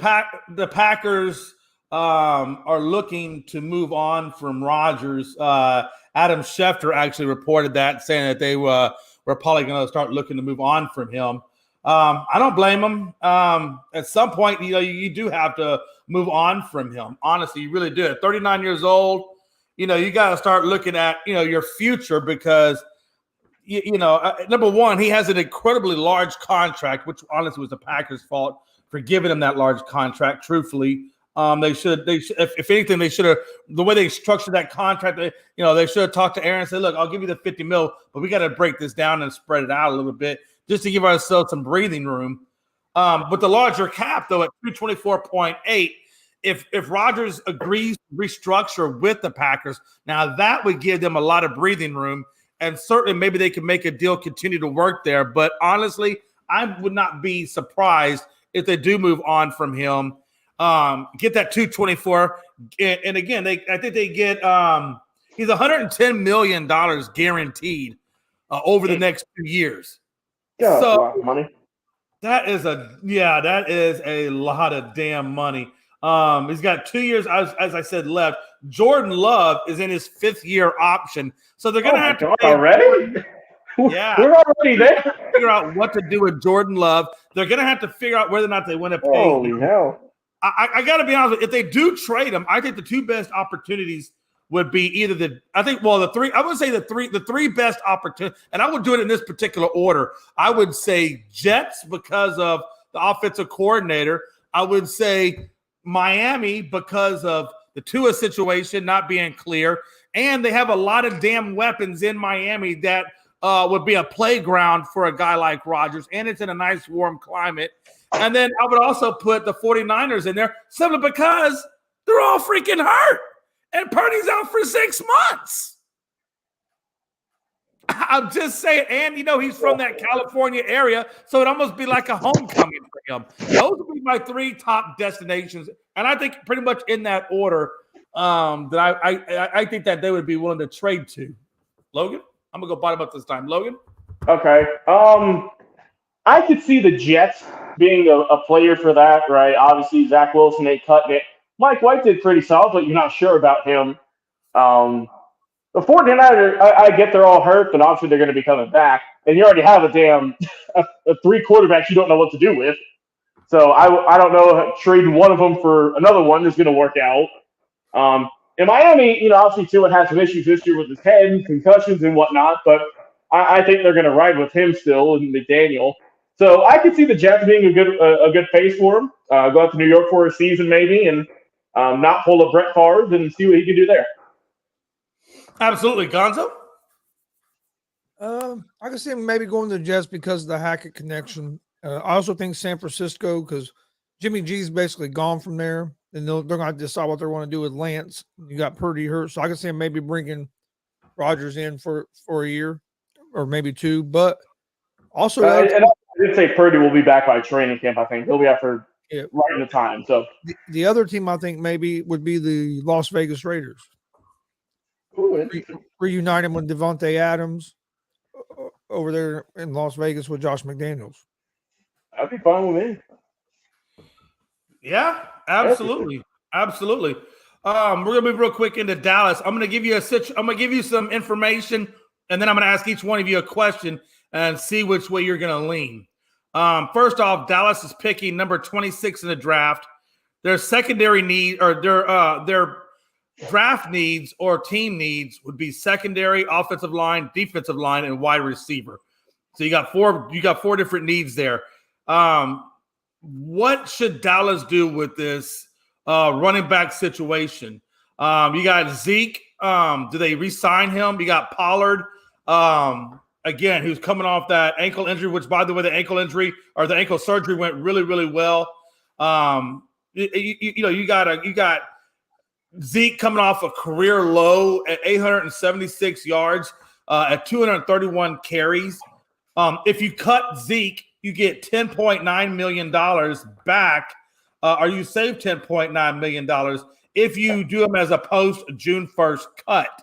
Packers are looking to move on from Rodgers. Adam Schefter actually reported that, saying that they were probably going to start looking to move on from him. I don't blame them. At some point, you do have to move on from him. Honestly, you really do. At 39 years old, you got to start looking at, your future because, number one, he has an incredibly large contract, which honestly was the Packers' fault for giving him that large contract. Truthfully, they should, if anything, they should have, the way they structured that contract, they should have talked to Aaron and said, look, I'll give you the 50 mil, but we got to break this down and spread it out a little bit just to give ourselves some breathing room. But the larger cap, though, at 224.8, if Rodgers agrees to restructure with the Packers, now that would give them a lot of breathing room. And certainly maybe they can make a deal, continue to work there. But honestly, I would not be surprised if they do move on from him. Get that 224. And again, I think they get he's $110 million guaranteed over the next 2 years. Yeah, so that's a lot of money. That is a lot of damn money. He's got 2 years, as I said, left. Jordan Love is in his 5th year option. So they're going to have to already? Yeah. We're already there. Figure out what to do with Jordan Love. They're going to have to figure out whether or not they want to pay. Holy hell. I got to be honest with you. If they do trade him, I think the 2 best opportunities would be either the three best opportunities, and I would do it in this particular order. I would say Jets because of the offensive coordinator. I would say Miami because of the Tua situation not being clear, and they have a lot of damn weapons in Miami that would be a playground for a guy like Rodgers, and it's in a nice warm climate. And then I would also put the 49ers in there simply because they're all freaking hurt, and Purdy's out for 6 months. I'm just saying, and he's from that California area, so it almost be like a homecoming for him. Those would be my 3 top destinations, and I think pretty much in that order that I think that they would be willing to trade to. Logan, I'm gonna go bottom up this time. Logan, okay. I could see the Jets being a player for that, right? Obviously, Zach Wilson ain't cutting it. Mike White did pretty solid, but you're not sure about him. The 49ers, I get they're all hurt, but obviously they're going to be coming back. And you already have a 3 quarterbacks you don't know what to do with. So I don't know if trading one of them for another one is going to work out. In Miami, obviously Tua had some issues this year with his head and concussions and whatnot, but I think they're going to ride with him still and McDaniel. So I could see the Jets being a good face for him. Go out to New York for a season maybe and not pull a Brett Favre and see what he can do there. Absolutely. Gonzo? I can see him maybe going to the Jets because of the Hackett connection. I also think San Francisco because Jimmy G's basically gone from there, and they're going to decide what they want to do with Lance. You got Purdy hurt, so I can see him maybe bringing Rodgers in for a year or maybe two. But also, and I did say Purdy will be back by training camp. I think he'll be after right in the time. So the other team I think maybe would be the Las Vegas Raiders. Reuniting with Devontae Adams over there in Las Vegas with Josh McDaniels. That'd be fine with me. Yeah, absolutely. Absolutely. We're gonna move real quick into Dallas. I'm gonna give you some information, and then I'm gonna ask each one of you a question and see which way you're gonna lean. First off, Dallas is picking number 26 in the draft. Their secondary need or their draft needs or team needs would be secondary, offensive line, defensive line, and wide receiver. So you got four different needs there. What should Dallas do with this running back situation? You got Zeke. Do they re-sign him? You got Pollard. Again, who's coming off that ankle injury, which, by the way, the ankle surgery went really, really well. You got Zeke coming off a career low at 876 yards at 231 carries. If you cut Zeke, you get $10.9 million back, or you save $10.9 million if you do him as a post-June 1st cut.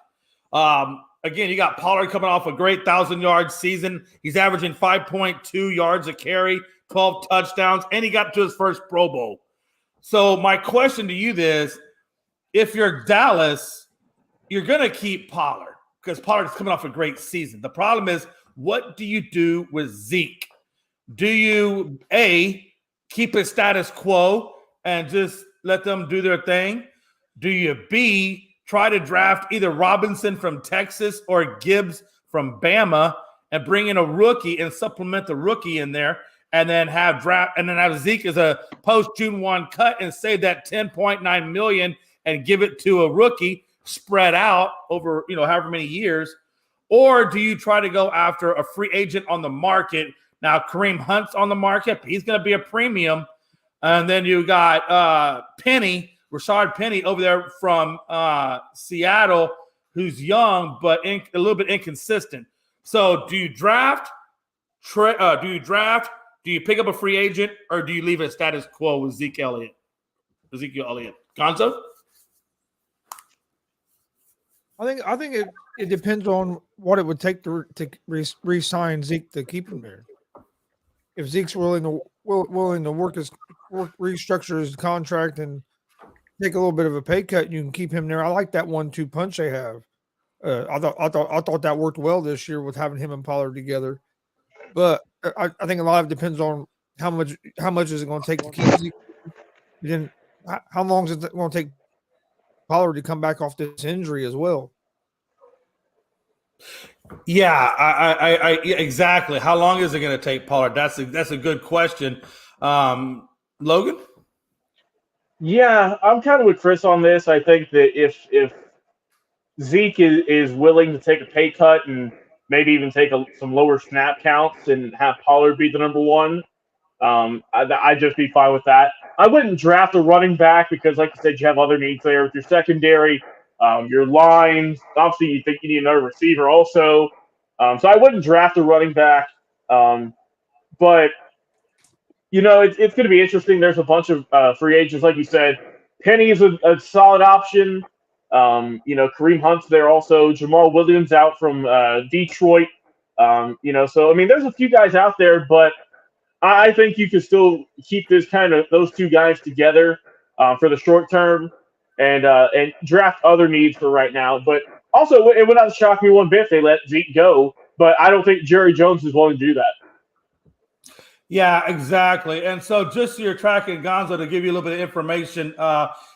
Again, you got Pollard coming off a great 1,000-yard season. He's averaging 5.2 yards a carry, 12 touchdowns, and he got to his first Pro Bowl. So my question to you is, if you're Dallas, you're going to keep Pollard because Pollard's coming off a great season. The problem is, what do you do with Zeke? Do you, A, keep it status quo and just let them do their thing? Do you, B, try to draft either Robinson from Texas or Gibbs from Bama and bring in a rookie and supplement the rookie in there and then have Zeke as a post-June 1 cut and save that $10.9 million and give it to a rookie spread out over, however many years? Or do you try to go after a free agent on the market? Now, Kareem Hunt's on the market. He's going to be a premium. And then you got Rashard Penny over there from Seattle, who's young but a little bit inconsistent. So do you draft? Do you pick up a free agent, or do you leave it status quo with Ezekiel Elliott? Gonzo? I think it depends on what it would take to re-sign Zeke to keep him there. If Zeke's willing to restructure his contract and take a little bit of a pay cut, you can keep him there. I like that 1-2 punch they have. I thought that worked well this year with having him and Pollard together. But I think a lot of it depends on how much is it going to take to keep Zeke. Then how long is it going to take Pollard to come back off this injury as well? Yeah, I exactly. How long is it going to take Pollard? That's a good question. Logan? Yeah, I'm kind of with Chris on this. I think that if Zeke is willing to take a pay cut and maybe even take some lower snap counts and have Pollard be the number one, I'd just be fine with that. I wouldn't draft a running back because, like you said, you have other needs there with your secondary, your lines. Obviously, you think you need another receiver also. So I wouldn't draft a running back. But, it's going to be interesting. There's a bunch of free agents, like you said. Penny is a solid option. Kareem Hunt's there also. Jamal Williams out from Detroit. So, there's a few guys out there, but I think you can still keep those two guys together for the short term and draft other needs for right now. But also, it would not shock me one bit if they let Zeke go, but I don't think Jerry Jones is willing to do that. Yeah, exactly. And so just so you're tracking Gonzo, to give you a little bit of information,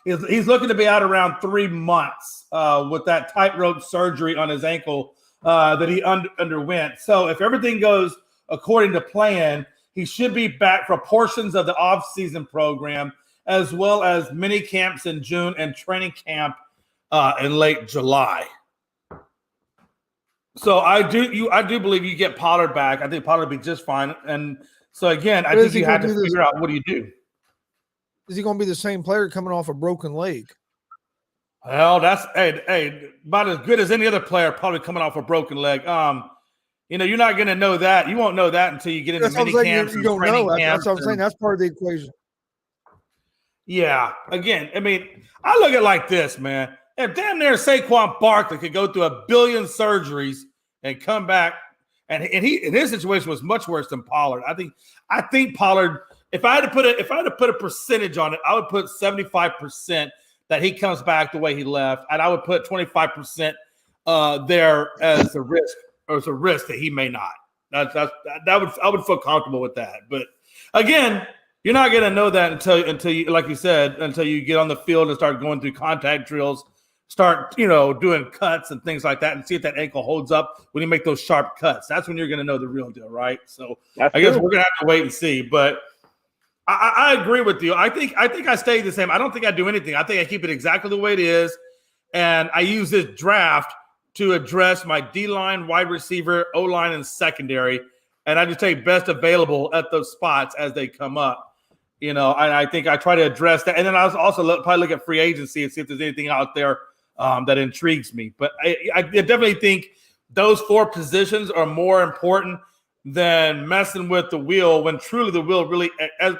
he's looking to be out around 3 months with that tightrope surgery on his ankle that he underwent. So if everything goes according to plan, he should be back for portions of the off-season program as well as mini camps in June and training camp in late July. So I do believe you get Pollard back. I think Pollard will be just fine. And so again, I think you have to figure out what do you do. Is he going to be the same player coming off a broken leg? Well, that's about as good as any other player probably coming off a broken leg. You're not going to know that. You won't know that until you get into mini camps. You don't know. That's what I'm saying. That's part of the equation. Yeah. Again, I mean, I look at it like this, man. If damn near Saquon Barkley could go through 1 billion surgeries and come back, and his situation was much worse than Pollard. I think Pollard. If I had to put a percentage on it, I would put 75% that he comes back the way he left, and I would put 25% there as a risk that he may not. I would feel comfortable with that. But again, you're not going to know that until you, like you said, until you get on the field and start going through contact drills, start doing cuts and things like that, and see if that ankle holds up when you make those sharp cuts. That's when you're going to know the real deal, right? So I guess we're going to have to wait and see, but. I agree with you. I think I stay the same. I don't think I do anything. I think I keep it exactly the way it is, and I use this draft to address my D-line, wide receiver, O-line, and secondary, and I just take best available at those spots as they come up. And I think I try to address that, and then I also probably look at free agency and see if there's anything out there that intrigues me. But I definitely think those 4 positions are more important than messing with the wheel when truly the wheel really,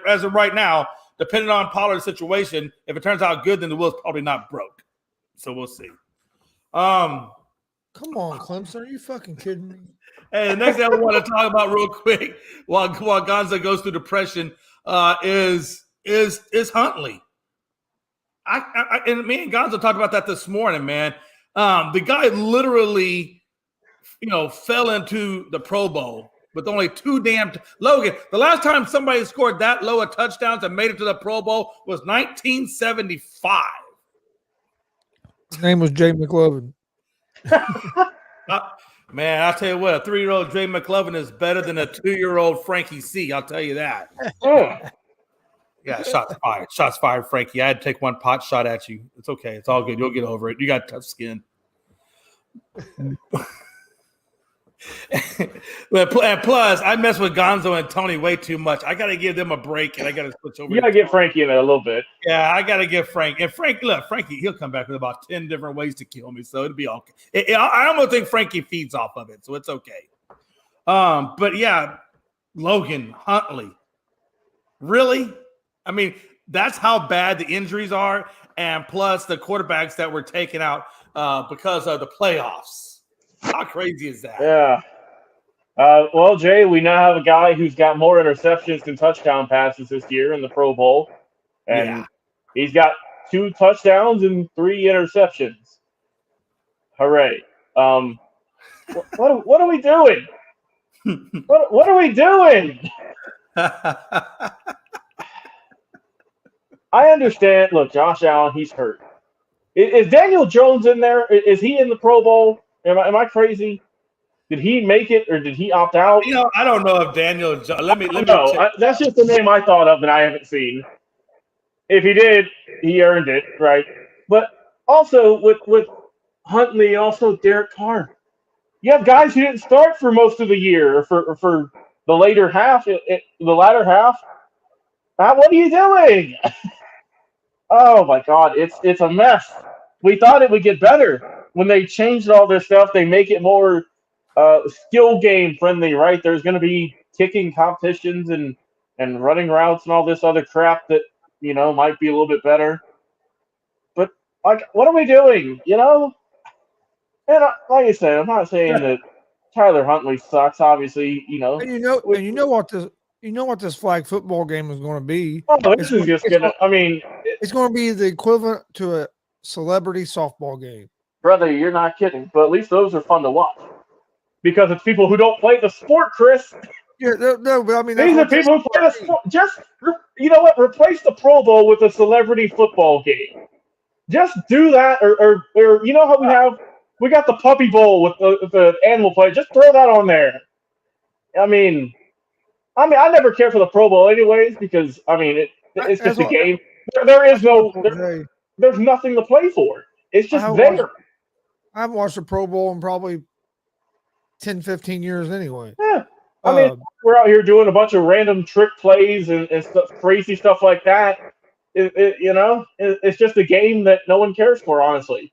as of right now, depending on Pollard's situation, if it turns out good, then the wheel's probably not broke. So we'll see. Come on, Clemson. Are you fucking kidding me? Hey, the next thing I want to talk about real quick while Gonza goes through depression is Huntley. And me and Gonza talked about that this morning, man. The guy literally, fell into the Pro Bowl with only 2 Logan, the last time somebody scored that low of touchdowns and made it to the Pro Bowl was 1975. His name was Jay McLovin. Man, I'll tell you what, a 3-year-old Jay McLovin is better than a 2-year-old Frankie C. I'll tell you that. Yeah, shots fired. Shots fired, Frankie. I had to take one pot shot at you. It's okay. It's all good. You'll get over it. You got tough skin. And plus, I mess with Gonzo and Tony way too much. I got to give them a break, and I got to switch over. You got to get Frankie in there a little bit. Yeah, I got to give Frank. And Frankie, he'll come back with about 10 different ways to kill me, so it'll be okay. I almost think Frankie feeds off of it, so it's okay. But yeah, Logan Huntley, really? I mean, that's how bad the injuries are, and plus the quarterbacks that were taken out because of the playoffs. How crazy is that? Yeah. Well, Jay, we now have a guy who's got more interceptions than touchdown passes this year in the Pro Bowl. And he's got 2 touchdowns and 3 interceptions. Hooray. What are we doing? What are we doing? I understand. Look, Josh Allen, he's hurt. Is Daniel Jones in there? Is he in the Pro Bowl? Am I crazy? Did he make it or did he opt out? I don't know if Daniel. Let me. That's just the name I thought of that I haven't seen. If he did, he earned it, right? But also with Huntley, also Derek Carr. You have guys who didn't start for most of the year or for the later half, the latter half. What are you doing? Oh my God, it's a mess. We thought it would get better. When they changed all this stuff, they make it more skill game friendly, right? There's going to be kicking competitions and running routes and all this other crap that, might be a little bit better. But, what are we doing, And like I said, I'm not saying that Tyler Huntley sucks, obviously, And you know what this flag football game is going to be. Oh, this is just going to, it's going to be the equivalent to a celebrity softball game. Brother, you're not kidding. But at least those are fun to watch. Because it's people who don't play the sport, Chris. Yeah, no, but these are people who play the sport. Just, replace the Pro Bowl with a celebrity football game. Just do that, or how we got the Puppy Bowl with the animal play. Just throw that on there. I mean, I never care for the Pro Bowl anyways because it's just a game. there is no Hey, there's nothing to play for. It's just there. I haven't watched a Pro Bowl in probably 10, 15 years anyway. Yeah. I mean, we're out here doing a bunch of random trick plays and stuff, crazy stuff like that. It's just a game that no one cares for, honestly.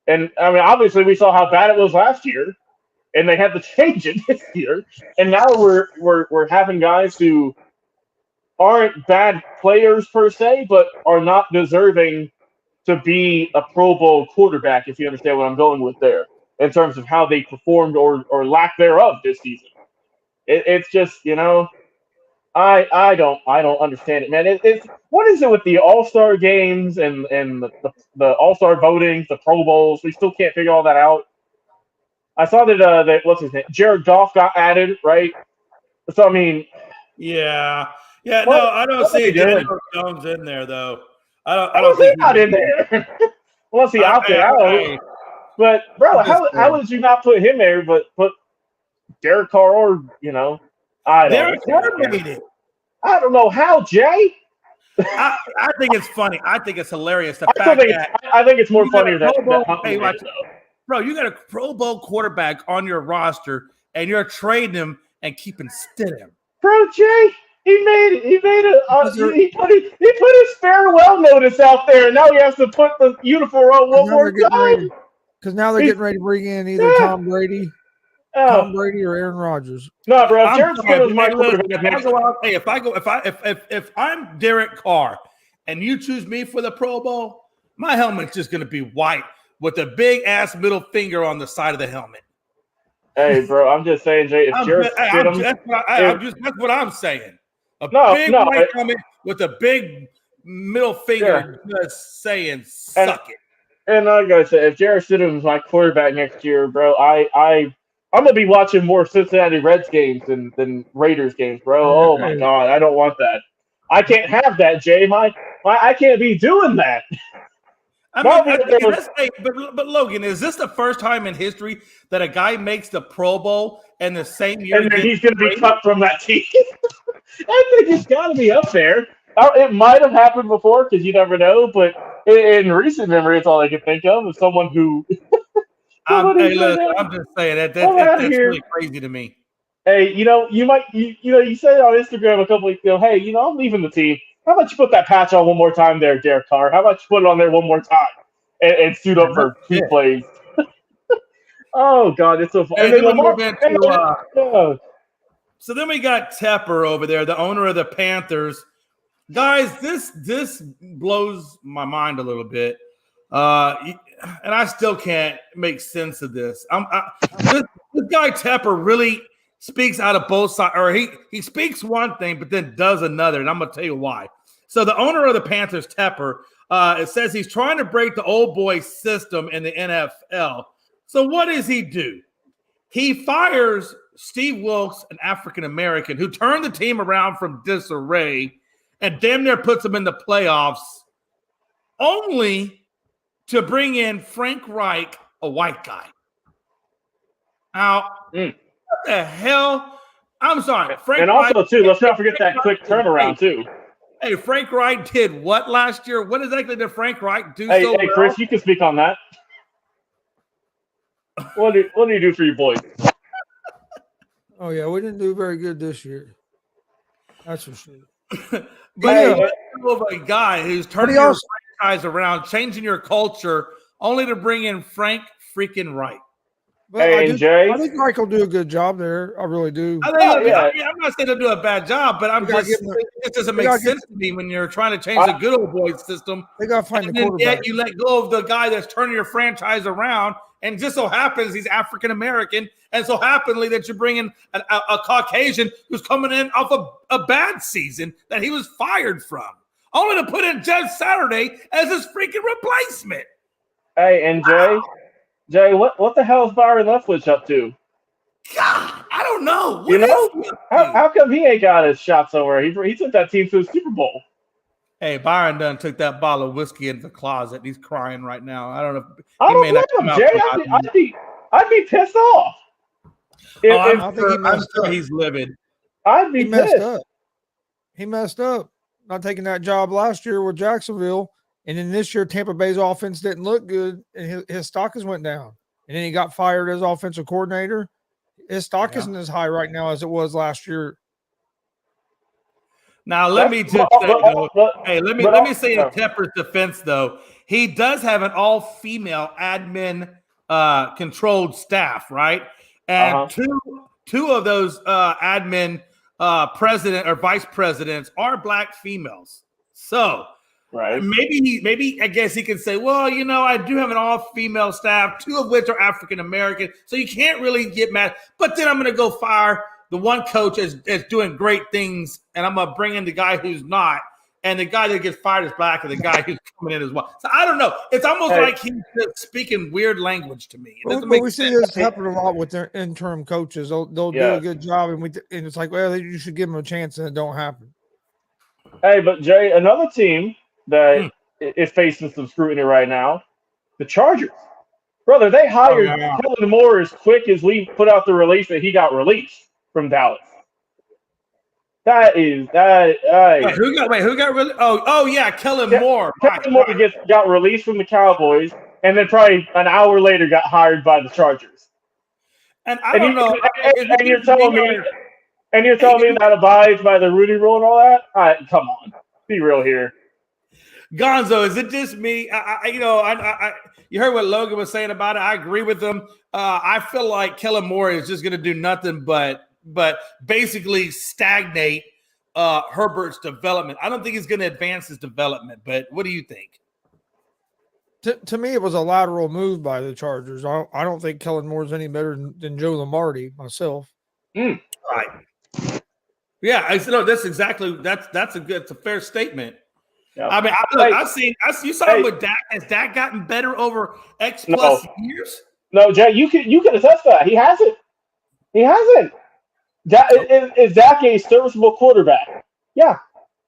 And I mean, obviously, we saw how bad it was last year, and they had to change it this year. And now we're having guys who aren't bad players per se, but are not deserving to be a Pro Bowl quarterback. If you understand what I'm going with there, in terms of how they performed or lack thereof this season. It's just, I don't understand it, man. It's what is it with the All-Star games and the All-Star votings, the Pro Bowls? We still can't figure all that out. I saw that what's his name, Jared Goff got added, right? So I mean, yeah. No, I don't see Daniel Jones in there though. I don't think think he's not in there. Unless he opted out. But bro, how did you not put him there? But put Derek Carr or Derek Carr made it. I don't know how, Jay. I think it's funny. I think it's hilarious. I think it's more funnier that bro, you got a Pro Bowl quarterback on your roster, and you're trading him and keeping Stidham. Bro, Jay, he put his farewell notice out there, and now he has to put the uniform on one more time. Because now they're getting ready to bring in either Tom Brady or Aaron Rodgers. No, bro. Jared Stidham's my quarterback. If I'm Derek Carr and you choose me for the Pro Bowl, my helmet's just going to be white with a big ass middle finger on the side of the helmet. Hey, bro, I'm just saying, Jay. That's what I'm saying. Big white helmet with a big middle finger, just saying, suck it. And like I said, if Jared Stidham is my quarterback next year, bro, I'm gonna be watching more Cincinnati Reds games than Raiders games, bro. Oh my God, I don't want that. I can't have that, Jay. I can't be doing that. But Logan, is this the first time in history that a guy makes the Pro Bowl and the same year and then he's going to be cut from that team? I think it's got to be up there. It might have happened before because you never know, but in recent memory, it's all I can think of someone who. I'm just saying that's really crazy to me. Hey, you said on Instagram a couple weeks ago, hey, I'm leaving the team. How about you put that patch on one more time there, Derek Carr? How about you put it on there one more time and suit up for 2 plays? Oh, God, it's so fun. So then we got Tepper over there, the owner of the Panthers. Guys, this blows my mind a little bit. And I still can't make sense of this. This guy Tepper really speaks out of both sides, or he speaks one thing, but then does another, and I'm going to tell you why. So the owner of the Panthers, Tepper, it says he's trying to break the old boy system in the NFL. So what does he do? He fires Steve Wilkes, an African-American, who turned the team around from disarray and damn near puts them in the playoffs, only to bring in Frank Reich, a white guy. Now, what the hell? I'm sorry. Frank and also, Reich, too, let's not forget that quick turnaround, too. Hey, Frank Reich did what last year? What exactly did Frank Reich do well? Hey, Chris, you can speak on that. What do you do for your boys? Oh, yeah, we didn't do very good this year. That's for sure. But a guy who's turning your franchise around, changing your culture, only to bring in Frank freaking Reich. But I think Mike will do a good job there. I really do. I'm not saying he'll do a bad job, but it doesn't make sense to me when you're trying to change the good old boy system. They got to find the quarterback. Yet you let go of the guy that's turning your franchise around, and just so happens he's African American, and so happily that you bring in a Caucasian who's coming in off a bad season that he was fired from, only to put in Jeff Saturday as his freaking replacement. Hey, and Jay, what the hell is Byron Leftwich up to? God, I don't know. How come he ain't got his shot somewhere? He took that team to the Super Bowl. Hey, Byron done took that bottle of whiskey into the closet. He's crying right now. I don't know. I don't blame him, Jay. I'd be pissed off. I'm sure he's livid. I'd be pissed. He messed up. not taking that job last year with Jacksonville, and then this year Tampa Bay's offense didn't look good, and his stock has went down. And then he got fired as offensive coordinator. His stock isn't as high right now as it was last year. Now let me just say, though, let me say in Tepper's defense, though, he does have an all-female admin controlled staff, right? And two of those admin president or vice presidents are black females. So maybe I guess he can say, well, you know, I do have an all-female staff, 2 of which are African American, so you can't really get mad. But then I'm going to go fire the one coach is doing great things, and I'm going to bring in the guy who's not, and the guy that gets fired is black, and the guy who's coming in as well. So I don't know. It's almost like he's just speaking weird language to me. We see this happen a lot with their interim coaches. They'll do a good job, and it's like, well, you should give them a chance, and it don't happen. Hey, but Jay, another team that is facing some scrutiny right now, the Chargers. Brother, they hired Kellen Moore as quick as we put out the release that he got released from Dallas. Who got released? Oh yeah, Kellen Moore. Kellen Moore got released from the Cowboys, and then probably an hour later got hired by the Chargers. And I don't know. And you're telling me that abides by the Rudy Rule and all that? All right, come on, be real here. Gonzo, is it just me? You heard what Logan was saying about it. I agree with him. I feel like Kellen Moore is just going to do nothing but basically stagnate Herbert's development. I don't think he's going to advance his development, but what do you think? To me, it was a lateral move by the Chargers. I don't think Kellen Moore is any better than Joe Lombardi myself. Right. Yeah, that's a fair statement. Yep. I mean, you saw him with Dak. Has Dak gotten better over X plus years? No, Jay, you can attest that. He hasn't. Is Dak a serviceable quarterback? Yeah.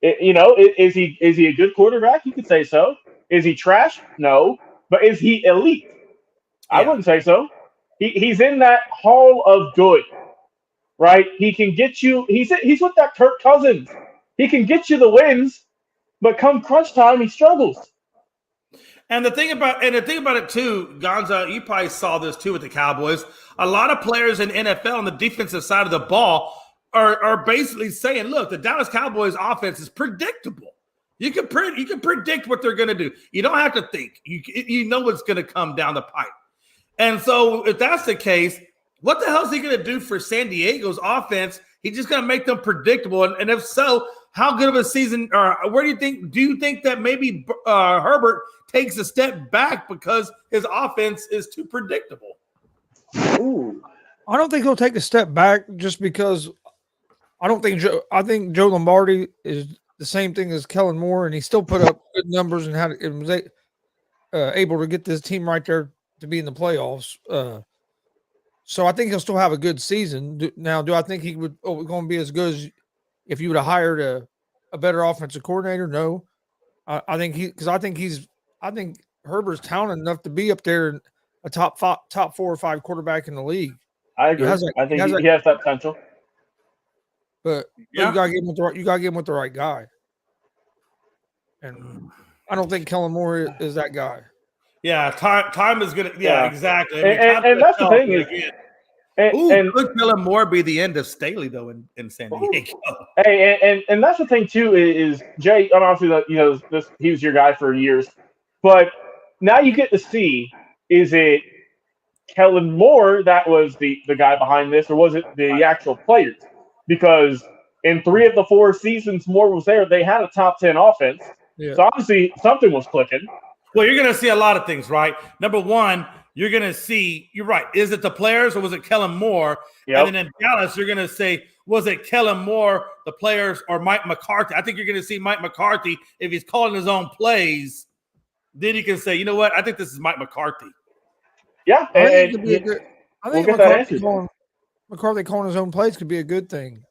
Is he a good quarterback? You could say so. Is he trash? No. But is he elite? Yeah. I wouldn't say so. He's in that hall of good, right? He can get you. He's with that Kirk Cousins. He can get you the wins, but come crunch time, he struggles. And the thing about it too, Gonza, you probably saw this too with the Cowboys. A lot of players in NFL on the defensive side of the ball are basically saying, "Look, the Dallas Cowboys offense is predictable. You can predict what they're going to do. You don't have to think. You know what's going to come down the pipe." And so, if that's the case, what the hell is he going to do for San Diego's offense? He's just going to make them predictable. And if so, how good of a season? Or where do you think? Do you think that maybe Herbert takes a step back because his offense is too predictable? Ooh. I don't think he'll take a step back just because I think Joe Lombardi is the same thing as Kellen Moore, and he still put up good numbers and was able to get this team right there to be in the playoffs. So I think he'll still have a good season. Now, do I think he would going to be as good as if you would have hired a better offensive coordinator? No. I think Herbert's talented enough to be up there in a top 4 or 5 quarterback in the league. I agree. I think he has that potential. But you gotta get him with the right guy. And I don't think Kellen Moore is that guy. Yeah, time is gonna. Yeah, exactly. And that's the thing is. Could Kellen Moore be the end of Staley though in San Diego? Hey, and that's the thing too is Jay. Obviously, he was your guy for years, but now you get to see, is it Kellen Moore that was the guy behind this, or was it the actual players? Because in 3 of the 4 seasons Moore was there, they had a top 10 offense. Yeah. So obviously something was clicking. Well, you're going to see a lot of things, right? Number one, you're going to see, you're right, is it the players or was it Kellen Moore? Yep. And then in Dallas, you're going to say, was it Kellen Moore, the players, or Mike McCarthy? I think you're going to see Mike McCarthy, if he's calling his own plays, then he can say, you know what, I think this is Mike McCarthy. Yeah. I think McCarthy calling his own plays could be a good thing.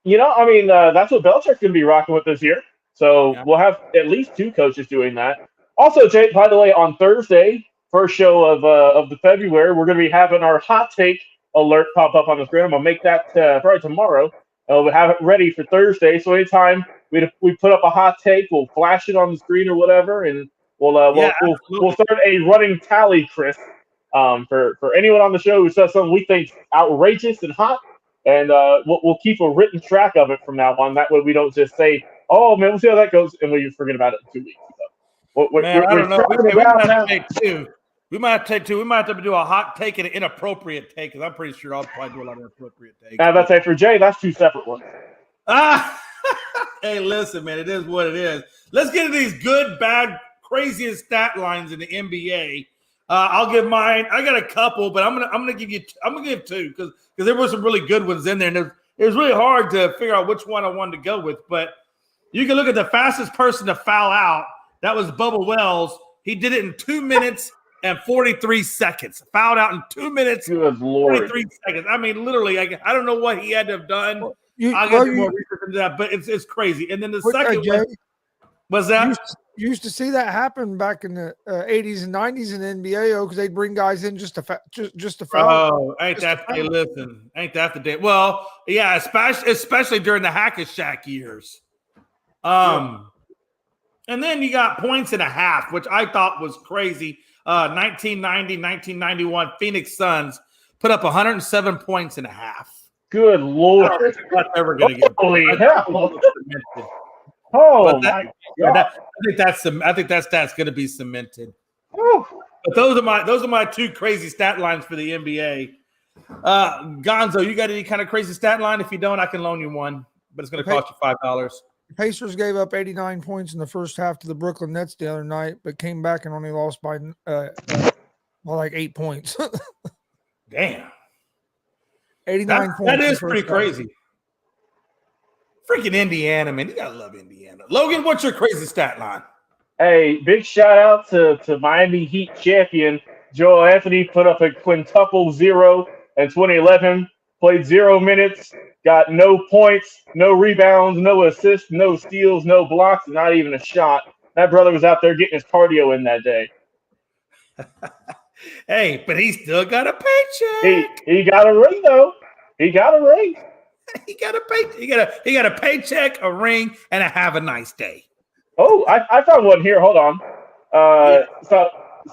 That's what Belichick's going to be rocking with this year. So we'll have at least 2 coaches doing that. Also, Jake, by the way, on Thursday, first show of the February, we're going to be having our hot take alert pop up on the screen. I'm going to make that probably tomorrow. We'll have it ready for Thursday. So anytime we put up a hot take. We'll flash it on the screen or whatever, and Yeah, we'll start a running tally, Chris. For anyone on the show who says something we think outrageous and hot, and we'll keep a written track of it from now on. That way we don't just say, "Oh man, we'll see how that goes," and we forget about it in 2 weeks. So man, I don't know. tracking We it might down have now. to take two. We might have to take two. We might have to do a hot take and an inappropriate take because I'm pretty sure I'll probably do a lot of inappropriate takes. And that's say for Jay, that's 2 separate ones. Hey, listen, man, it is what it is. Let's get into these good, bad, craziest stat lines in the NBA. I'll give mine. I got a couple, but I'm gonna give two because there were some really good ones in there, and it was really hard to figure out which one I wanted to go with. But you can look at the fastest person to foul out. That was Bubba Wells. He did it in 2 minutes and 43 seconds. Fouled out in 2 minutes, Good Lord. 43 seconds. I mean, literally, I don't know what he had to have done. Well, I'll get more research into that, but it's crazy. And then the second one was that you used to see that happen back in the 80s and 90s in the NBA because they'd bring guys in just to foul. Oh, ain't that? Hey, listen, ain't that the day? Well, yeah, especially during the Hack a Shack years. And then you got points and a half, which I thought was crazy. 1990, 1991, Phoenix Suns put up 107 points and a half. Good Lord. That's ever going to get. Holy hell. Oh my God. I think that stat's going to be cemented. Whew. But those are my two crazy stat lines for the NBA. Gonzo, you got any kind of crazy stat line? If you don't, I can loan you one, but it's going to cost you $5. Pacers gave up 89 points in the first half to the Brooklyn Nets the other night, but came back and only lost by like 8 points. Damn. 89 points. That is pretty crazy. Freaking Indiana, man. You got to love Indiana. Logan, what's your crazy stat line? Hey, big shout out to Miami Heat champion Joel Anthony. Put up a quintuple 0 in 2011. Played 0 minutes. Got no points, no rebounds, no assists, no steals, no blocks, not even a shot. That brother was out there getting his cardio in that day. Hey, but he still got a paycheck. He got a ring though. He got a ring. He got a paycheck, a ring, and a have a nice day. Oh, I found one here. Hold on.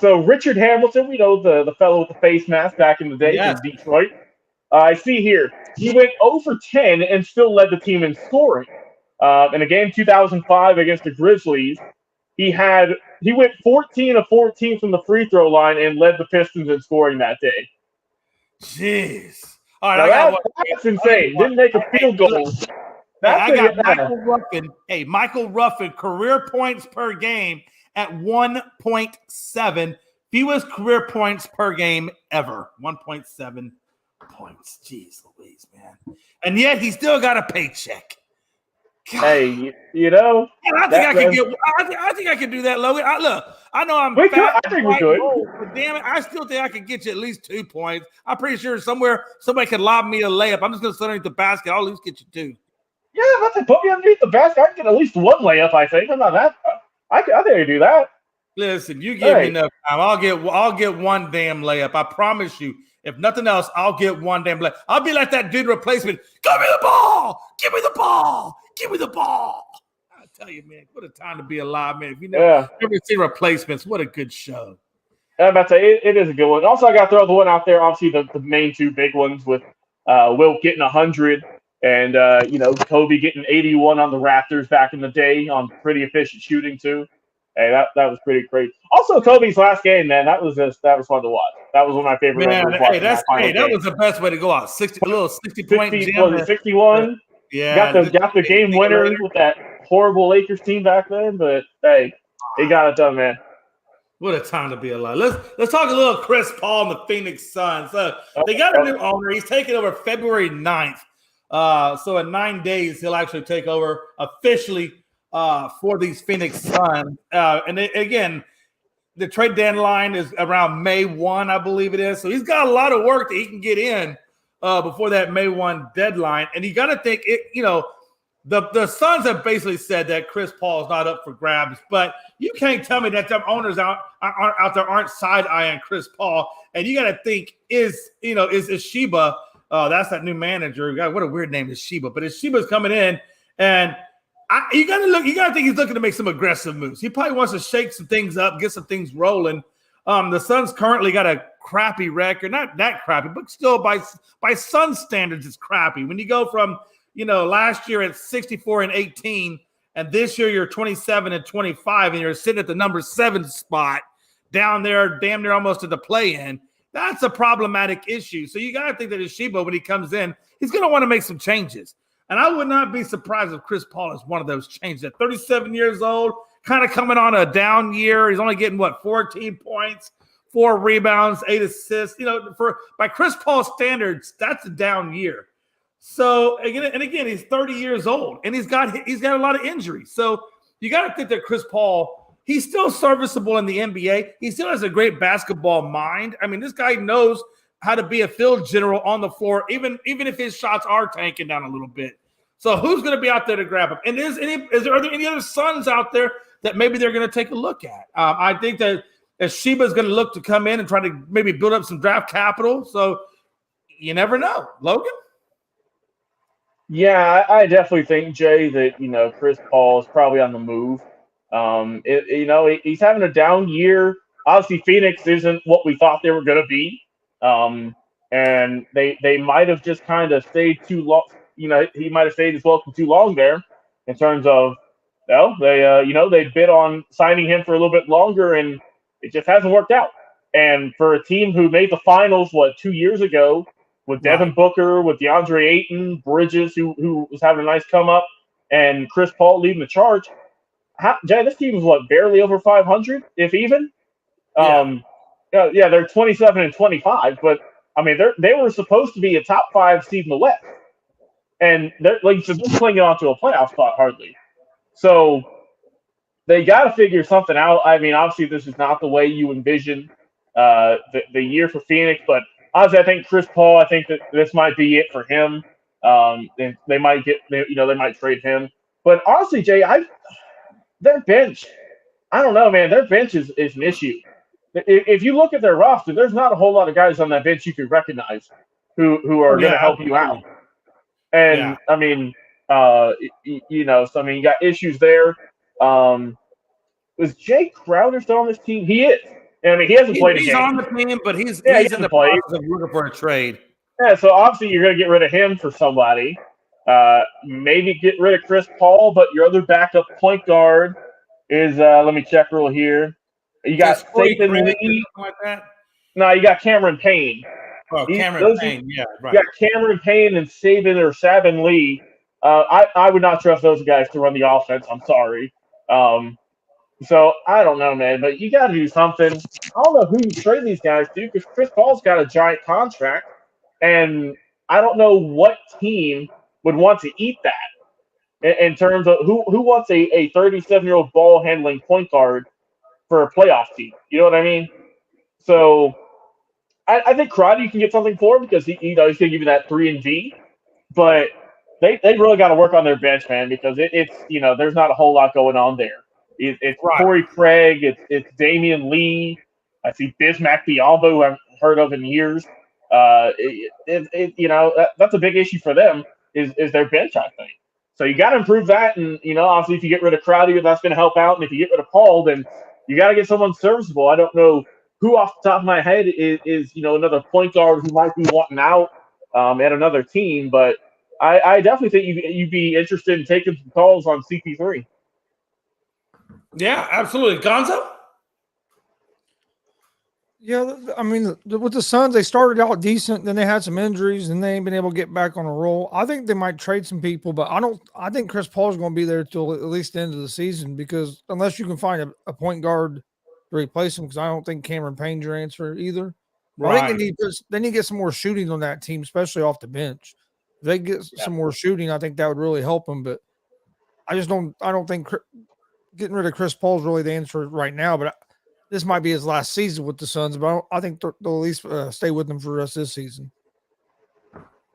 So Richard Hamilton, we know the fellow with the face mask back in the day from Detroit. I see here he went 0 for 10 and still led the team in scoring. In a game 2005 against the Grizzlies, he went 14 of 14 from the free throw line and led the Pistons in scoring that day. Jeez. All right, that's insane. Didn't make a field goal. I got Michael Ruffin. Hey, Michael Ruffin, career points per game at 1.7. Fewest career points per game ever. 1.7 points. Jeez Louise, man. And yet he still got a paycheck. God. Hey, you know. I think I could do that, Logan. I know I'm fat. I think we could. But damn it, I still think I could get you at least 2 points. I'm pretty sure somewhere somebody could lob me a layup. I'm just going to sit underneath the basket. I'll at least get you 2. Yeah, that's it. Put me underneath the basket. I can get at least one layup, I think. I'm not that. I think I can do that. Listen, you give me enough time. I'll get one damn layup. I promise you. If nothing else, I'll get one damn layup. I'll be like that dude replacement. Give me the ball. Give me the ball. Give me the ball. I tell you, man, what a time to be alive, man. If you never see Replacements, what a good show. I'm about to say, it is a good one. Also, I got to throw the one out there. Obviously, the main two big ones with Wilt getting 100 and, Kobe getting 81 on the Raptors back in the day on pretty efficient shooting, too. Hey, that was pretty great. Also, Kobe's last game, man, that was fun to watch. That was one of my favorite. Man, that was the best way to go out. 60-point jam. 61. Yeah, got the game winner with that horrible Lakers team back then, but hey, he got it done, man. What a time to be alive. Let's talk a little Chris Paul and the Phoenix Suns. They got a new owner. He's taking over February 9th. So in 9 days, he'll actually take over officially for these Phoenix Suns. Again, the trade deadline is around May 1, I believe it is. So he's got a lot of work that he can get in before that May 1 deadline. And you got to think, the Suns have basically said that Chris Paul is not up for grabs, but you can't tell me that some owners out there aren't side-eyeing Chris Paul. And you got to think, is Sheba, that's that new manager. God, what a weird name is Sheba, but Sheba's coming in and You gotta think he's looking to make some aggressive moves. He probably wants to shake some things up, get some things rolling. The Suns currently got a crappy record, not that crappy, but still by Suns standards, it's crappy. When you go from last year at 64-18, and this year you're 27-25, and you're sitting at the number 7 spot down there, damn near almost to the play-in. That's a problematic issue. So you got to think that Ishiba, when he comes in, he's going to want to make some changes. And I would not be surprised if Chris Paul is one of those changes. At 37 years old, kind of coming on a down year. He's only getting, 14 points, 4 rebounds, 8 assists. By Chris Paul's standards, that's a down year. So, again, he's 30 years old, and he's got a lot of injuries. So you got to think that Chris Paul – he's still serviceable in the NBA. He still has a great basketball mind. I mean, this guy knows how to be a field general on the floor, even if his shots are tanking down a little bit. So who's going to be out there to grab him? And are there any other Suns out there that maybe they're going to take a look at? I think that Sheba is going to look to come in and try to maybe build up some draft capital. So you never know. Logan? Yeah, I definitely think, Jay, that, Chris Paul is probably on the move. He's having a down year. Obviously, Phoenix isn't what we thought they were going to be, and they might have just kind of stayed too long. He might have stayed his welcome too long there, in terms of, they bid on signing him for a little bit longer, and it just hasn't worked out. And for a team who made the finals 2 years ago with Devin Booker, with DeAndre Ayton, Bridges, who was having a nice come up, and Chris Paul leading the charge. Jay, this team is barely over 500, if even. Yeah. They're 27-25, but I mean, they were supposed to be a top 5 seed in the West, and they're just clinging onto a playoff spot hardly. So they got to figure something out. I mean, obviously, this is not the way you envision the year for Phoenix, but honestly, I think Chris Paul. I think that this might be it for him. They might trade him, but honestly, Jay, their bench, I don't know, man. Their bench is an issue. If you look at their roster, there's not a whole lot of guys on that bench you could recognize who are going to help you out. And I mean, so I mean, you got issues there. Was Jay Crowder still on this team? He is. I mean, he hasn't played a game. He's on the team, but he's he in the process of looking for a trade. Yeah, so obviously you're going to get rid of him for somebody. Maybe get rid of Chris Paul, but your other backup point guard is let me check real here. You got Saban Lee. Like that? No, you got Cameron Payne. Oh, Cameron Payne, yeah, right. You got Cameron Payne and Saban Lee. I would not trust those guys to run the offense. I'm sorry. So I don't know, man, but you got to do something. I don't know who you trade these guys to, because Chris Paul's got a giant contract, and I don't know what team would want to eat that in terms of who wants a 37-year-old ball handling point guard for a playoff team. You know what I mean? So I think Crowder you can get something for, because he's going to give you that 3-and-D, but they really got to work on their bench, man, because it's there's not a whole lot going on there. It's Corey Craig, it's Damian Lee. I see Bismack Biyombo, who I haven't heard of in years. That's a big issue for them is their bench, I think. So you got to improve that, and obviously if you get rid of Crowder, that's going to help out, and if you get rid of Paul, then you got to get someone serviceable. I don't know who off the top of my head is another point guard who might be wanting out at another team, but I definitely think you'd be interested in taking some calls on CP3. Yeah, absolutely. Gonzo? Yeah, I mean, with the Suns, they started out decent, then they had some injuries, and they ain't been able to get back on a roll. I think they might trade some people, but I think Chris Paul is going to be there till at least the end of the season, because unless you can find a point guard to replace him, because I don't think Cameron Payne's your answer either. Right. I think they need to get some more shooting on that team, especially off the bench. If they get some more shooting, I think that would really help them. But I don't think getting rid of Chris Paul is really the answer right now. But this might be his last season with the Suns. But I think they'll at least stay with them for the rest of this season.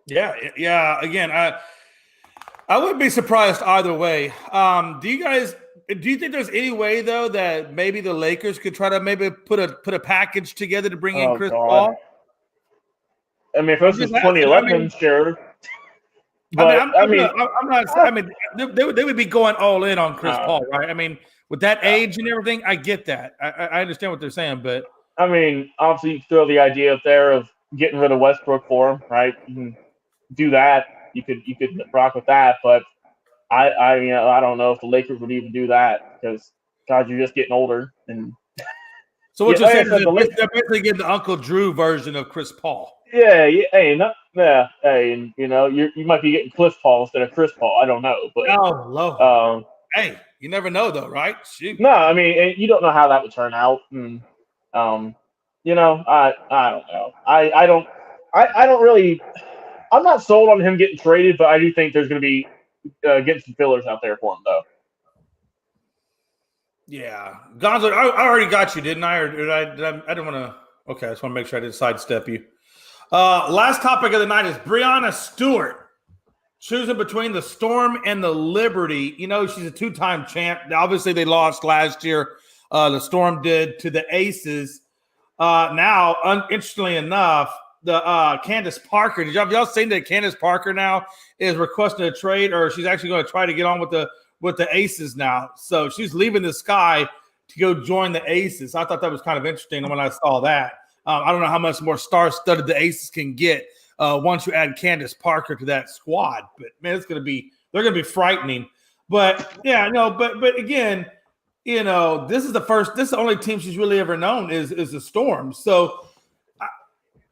Yeah. Again, I wouldn't be surprised either way. Do you think there's any way though that maybe the Lakers could try to maybe put a package together to bring in Chris Paul? I mean, if it was just 2011, sure. But I'm not. I mean, they would be going all in on Chris Paul, right? I mean, with that age and everything, I get that. I understand what they're saying, but I mean, obviously, you throw the idea up there of getting rid of Westbrook for him, right? You can do that. You could rock with that, but I don't know if the Lakers would even do that because God, you're just getting older. And so what yeah, you're like saying is they're basically getting the Uncle Drew version of Chris Paul. Yeah, hey, and you might be getting Cliff Paul instead of Chris Paul. I don't know, but Oh, Lord. Hey, you never know though, right? Shoot. no, I mean, and you don't know how that would turn out. And, I don't know. I don't really. I'm not sold on him getting traded, but I do think there's going to be getting some fillers out there for him, though. Yeah, Gonzo, I already got you, didn't I? Or did I? I didn't want to. Okay, I just want to make sure I didn't sidestep you. Last topic of the night is Breanna Stewart choosing between the Storm and the Liberty. You know, she's a two-time champ. Obviously, they lost last year. The Storm did to the Aces. Interestingly enough, the Candace Parker. Have y'all seen that Candace Parker now is requesting a trade, or she's actually going to try to get on with the Aces now? So she's leaving the Sky to go join the Aces. I thought that was kind of interesting when I saw that. I don't know how much more star-studded the Aces can get once you add Candace Parker to that squad. But man, they're going to be frightening. But yeah, no, but again, this is the only team she's really ever known is the Storm. So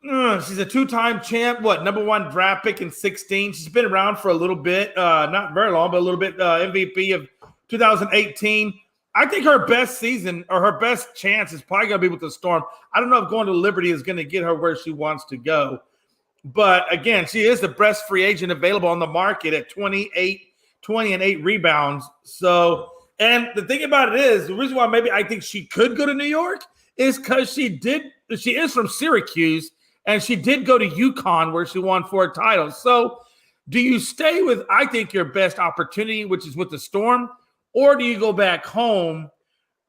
she's a two-time champ. Number one draft pick in 2016. She's been around for a little bit, not very long, but a little bit. MVP of 2018. I think her best season or her best chance is probably going to be with the Storm. I don't know if going to Liberty is going to get her where she wants to go. But again, she is the best free agent available on the market at 20 and 8 rebounds. So, and the thing about it is, the reason why maybe I think she could go to New York is because she is from Syracuse and she did go to UConn where she won 4 titles. So do you stay with, I think, your best opportunity, which is with the Storm? Or do you go back home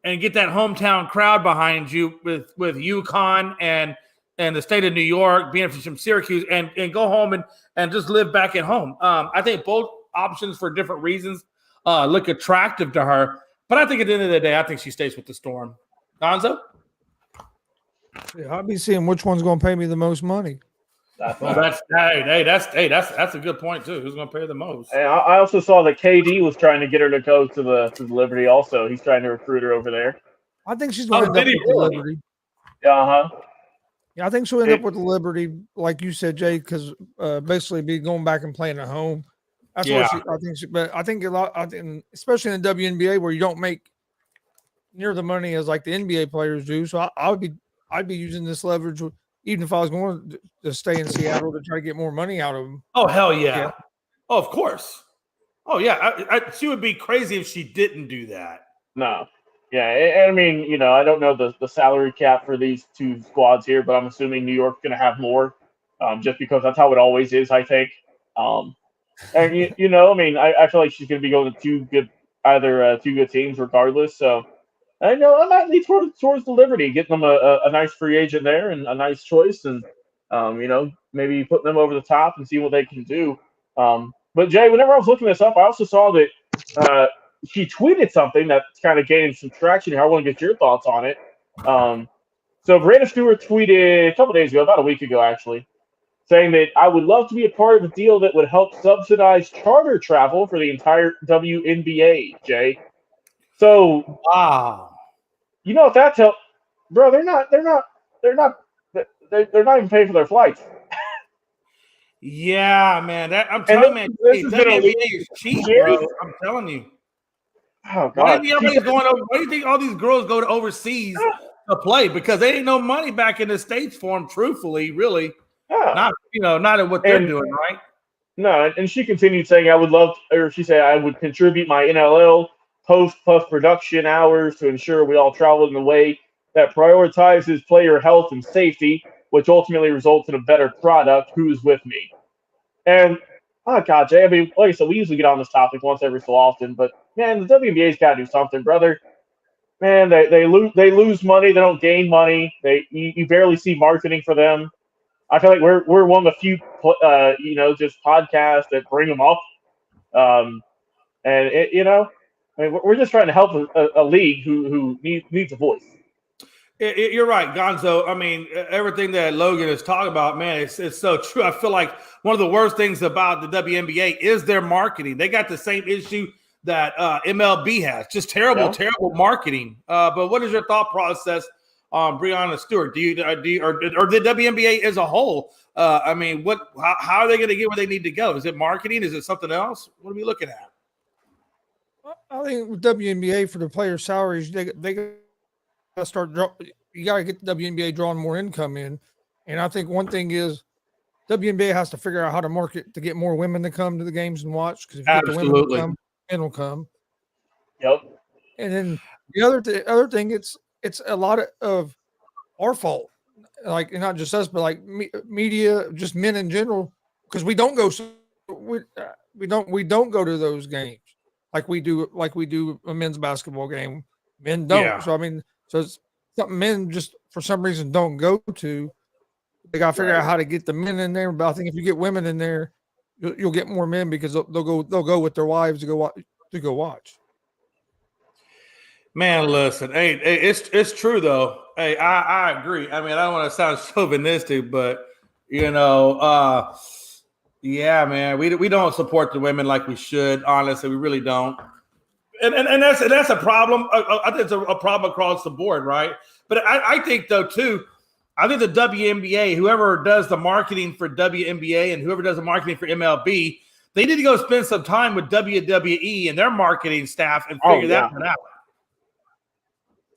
and get that hometown crowd behind you with UConn and the state of New York, being from Syracuse, and go home and just live back at home? I think both options for different reasons look attractive to her. But I think at the end of the day, I think she stays with the Storm. Gonzo? Yeah, I'll be seeing which one's going to pay me the most money. That's a good point too. Who's going to pay the most? And I also saw that KD was trying to get her to go to the Liberty. Also, he's trying to recruit her over there. I think she's going to end up with the Liberty. Yeah, I think she'll end up with the Liberty, like you said, Jay, because basically be going back and playing at home. That's what I think. But I think especially in the WNBA where you don't make near the money as like the NBA players do. So I'd be using this leverage. Even if I was going to stay in Seattle to try to get more money out of them. Oh, hell yeah. Oh, of course. Oh, yeah. She would be crazy if she didn't do that. No. Yeah, I mean, I don't know the salary cap for these two squads here, but I'm assuming New York's going to have more just because that's how it always is, I think. And, I mean, I feel like she's going to be going to two good teams regardless. So, I know I might lead towards the Liberty, getting them a nice free agent there and a nice choice, and maybe putting them over the top and see what they can do. But Jay, whenever I was looking this up, I also saw that she tweeted something that's kind of gaining some traction here. I want to get your thoughts on it. So Breanna Stewart tweeted a couple days ago, about a week ago actually, saying that I would love to be a part of a deal that would help subsidize charter travel for the entire WNBA. Jay. So wow. You know what that tells, bro? They're not even paying for their flights. Yeah, man. I'm telling you, man. WNBA is cheap, bro. I'm telling you. Oh God! Why do you think all these girls go to overseas to play? Because they ain't no money back in the States for them. Truthfully, really, not at what they're doing, right? No, and she continued saying, she said, I would contribute my NLL post-production hours to ensure we all travel in a way that prioritizes player health and safety, which ultimately results in a better product. Who's with me? And, oh, God, Jay, I mean, like I said, we usually get on this topic once every so often, but, man, the WNBA's got to do something, brother. Man, they lose money. They don't gain money. You barely see marketing for them. I feel like we're one of the few just podcasts that bring them up. And I mean, we're just trying to help a league who needs a voice. You're right, Gonzo. I mean, everything that Logan is talking about, man, it's so true. I feel like one of the worst things about the WNBA is their marketing. They got the same issue that MLB has, just terrible marketing. But what is your thought process on Breonna Stewart? Do you or the WNBA as a whole? I mean, how are they going to get where they need to go? Is it marketing? Is it something else? What are we looking at? I think with WNBA for the players' salaries, they got to start. You got to get the WNBA drawing more income in, and I think one thing is WNBA has to figure out how to market to get more women to come to the games and watch. Because if you get the women to come, men will come. Yep. And then the other thing, it's a lot of our fault, like not just us, but like media, just men in general, because we don't go to those games like we do a men's basketball game. Men don't. Yeah. So I mean, it's something men just for some reason don't go to. They got to figure out how to get the men in there. But I think if you get women in there, you'll get more men because they'll go with their wives to go watch. Man, listen, hey, it's true though. Hey, I agree. I mean, I don't want to sound chauvinistic, but yeah, man, we don't support the women like we should. Honestly, we really don't. And that's a problem. I think it's a problem across the board, right? But I think though too, I think the WNBA, whoever does the marketing for WNBA and whoever does the marketing for MLB, they need to go spend some time with WWE and their marketing staff and figure that one out.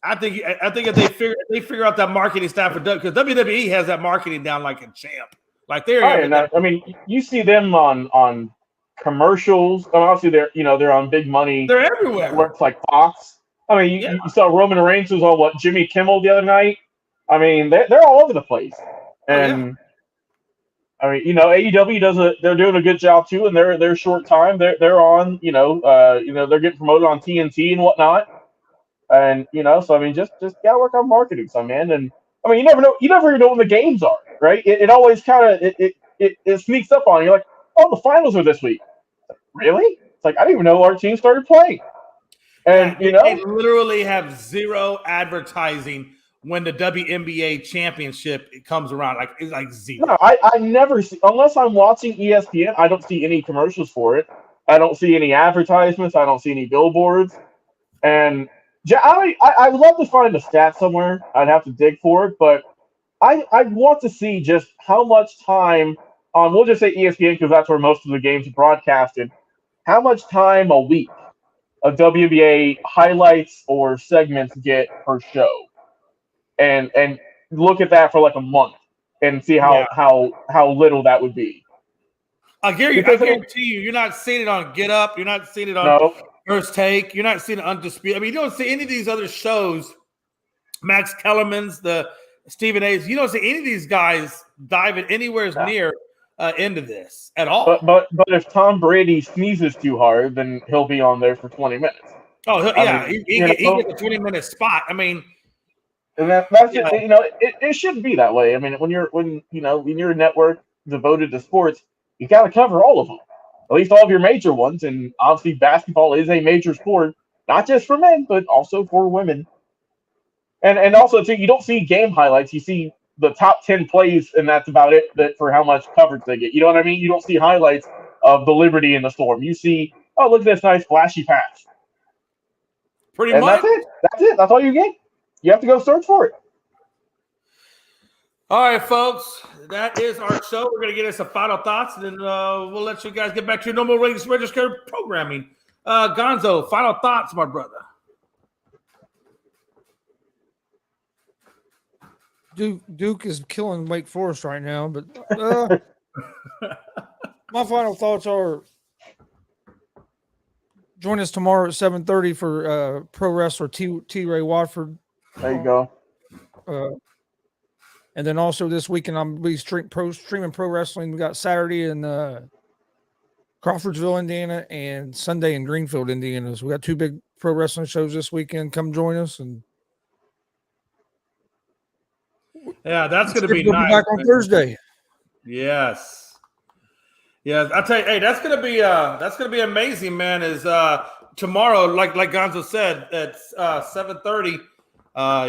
I think if they figure out that marketing staff because WWE has that marketing down like a champ. Like they're I mean, you see them on commercials. Obviously, they're on big money. They're everywhere. Networks like Fox. I mean, you saw Roman Reigns was on Jimmy Kimmel the other night. I mean, they're all over the place. And I mean, AEW they're doing a good job too. And their short time, they're on. They're getting promoted on TNT and whatnot. And so I mean, just gotta work on marketing, some man. And I mean, you never know when the games are, right? It always kind of it sneaks up on you. Like, oh, the finals are this week. Really? It's like I didn't even know our team started playing. And they literally have zero advertising when the WNBA championship comes around. Like it's like zero. No, I never see, unless I'm watching ESPN. I don't see any commercials for it. I don't see any advertisements. I don't see any billboards. And I would love to find a stat somewhere. I'd have to dig for it, but I want to see just how much time on, we'll just say ESPN because that's where most of the games are broadcasted, how much time a week a WNBA highlights or segments get per show. And look at that for like a month and see how little that would be. I guarantee you, you're not seeing it on Get Up. You're not seeing it on First Take. You're not seeing it Undisputed. I mean, you don't see any of these other shows. Max Kellerman's, the Stephen A's. You don't see any of these guys diving anywhere near into this at all. But if Tom Brady sneezes too hard, then he'll be on there for 20 minutes. Oh yeah, he gets a 20-minute spot. I mean, and that's it shouldn't be that way. I mean, when you're a network devoted to sports, you got to cover all of them, at least all of your major ones. And obviously, basketball is a major sport, not just for men, but also for women. And also, too, you don't see game highlights. You see the top 10 plays, and that's about it. That for how much coverage they get. You know what I mean? You don't see highlights of the Liberty and the Storm. You see, oh, look at this nice flashy pass. Pretty much. That's it. That's it. That's all you get. You have to go search for it. All right, folks. That is our show. We're going to get us some final thoughts, and then we'll let you guys get back to your normal registered programming. Gonzo, final thoughts, my brother. Duke is killing Wake Forest right now, but my final thoughts are join us tomorrow at 7:30 for pro wrestler T. Ray Watford. There you go. And then also this weekend I'm be streaming pro wrestling. We got Saturday in Crawfordsville, Indiana, and Sunday in Greenfield, Indiana. So we got two big pro wrestling shows this weekend. Come join us and. Yeah, that's going to be nice. Back on Thursday. Yes. Yes. I tell you, hey, that's gonna be amazing, man. Is tomorrow, like Gonzo said, at 7:30.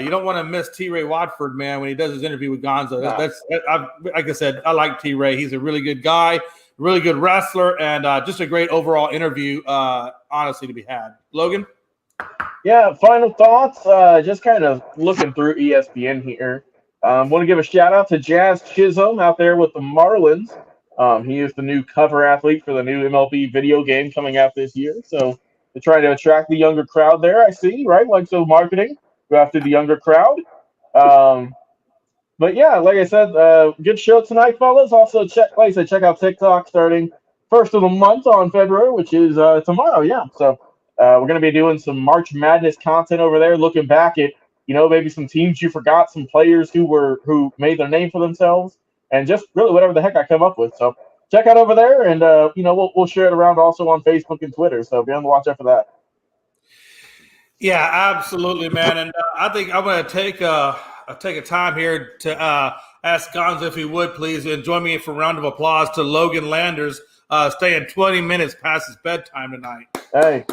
You don't want to miss T. Ray Watford, man, when he does his interview with Gonzo. Like I said, I like T. Ray. He's a really good guy, really good wrestler, and just a great overall interview, honestly, to be had. Logan? Yeah, final thoughts. Just kind of looking through ESPN here. Want to give a shout out to Jazz Chisholm out there with the Marlins. He is the new cover athlete for the new MLB video game coming out this year. So they're trying to attract the younger crowd there, I see, right? Like so marketing, go after the younger crowd. But yeah, like I said, good show tonight, fellas. Also, check out TikTok starting first of the month on February, which is tomorrow. Yeah, so we're gonna be doing some March Madness content over there, looking back at maybe some teams you forgot, some players who made their name for themselves, and just really whatever the heck I come up with. So check out over there, and we'll share it around also on Facebook and Twitter. So be on the watch out for that. Yeah, absolutely, man. And I think I'm going to take a time here to ask Gonzo if he would please and join me for a round of applause to Logan Landers staying 20 minutes past his bedtime tonight. Hey,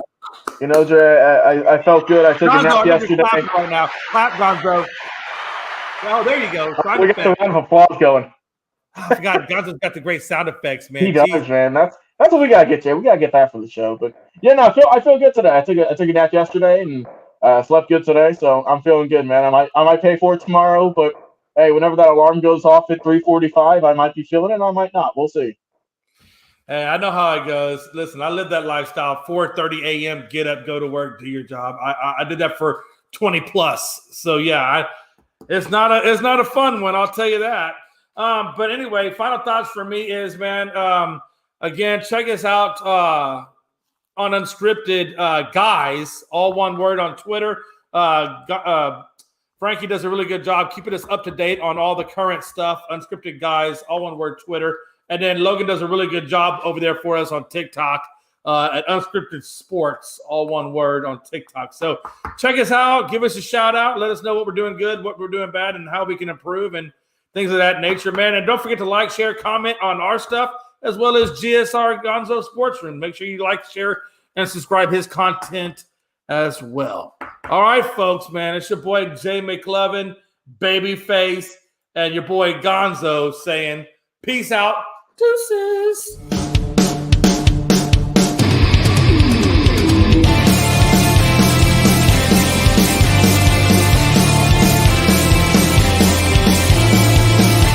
Jay, I felt good. I took a nap yesterday. Right now. Clap, Gonzo. Oh, there you go. We got the round of applause going. I forgot Gonzo's got the great sound effects, man. He does, man. That's what we gotta get, Jay. We gotta get that for the show. But yeah, no, I feel good today. I took a nap yesterday and slept good today, so I'm feeling good, man. I might pay for it tomorrow, but hey, whenever that alarm goes off at 3:45, I might be feeling it. I might not. We'll see. Hey, I know how it goes. Listen, I live that lifestyle. 4:30 a.m. Get up, go to work, do your job. I did that for 20 plus. So yeah, it's not a fun one. I'll tell you that. But anyway, final thoughts for me is, man, again, check us out on Unscripted Guys, all one word on Twitter. Frankie does a really good job keeping us up to date on all the current stuff. Unscripted Guys, all one word Twitter. And then Logan does a really good job over there for us on TikTok at Unscripted Sports, all one word on TikTok. So check us out. Give us a shout out. Let us know what we're doing good, what we're doing bad, and how we can improve and things of that nature, man. And don't forget to like, share, comment on our stuff, as well as GSR Gonzo Sports Room. Make sure you like, share, and subscribe his content as well. All right, folks, man. It's your boy Jay McLovin, Babyface, and your boy Gonzo saying, peace out. Deuces.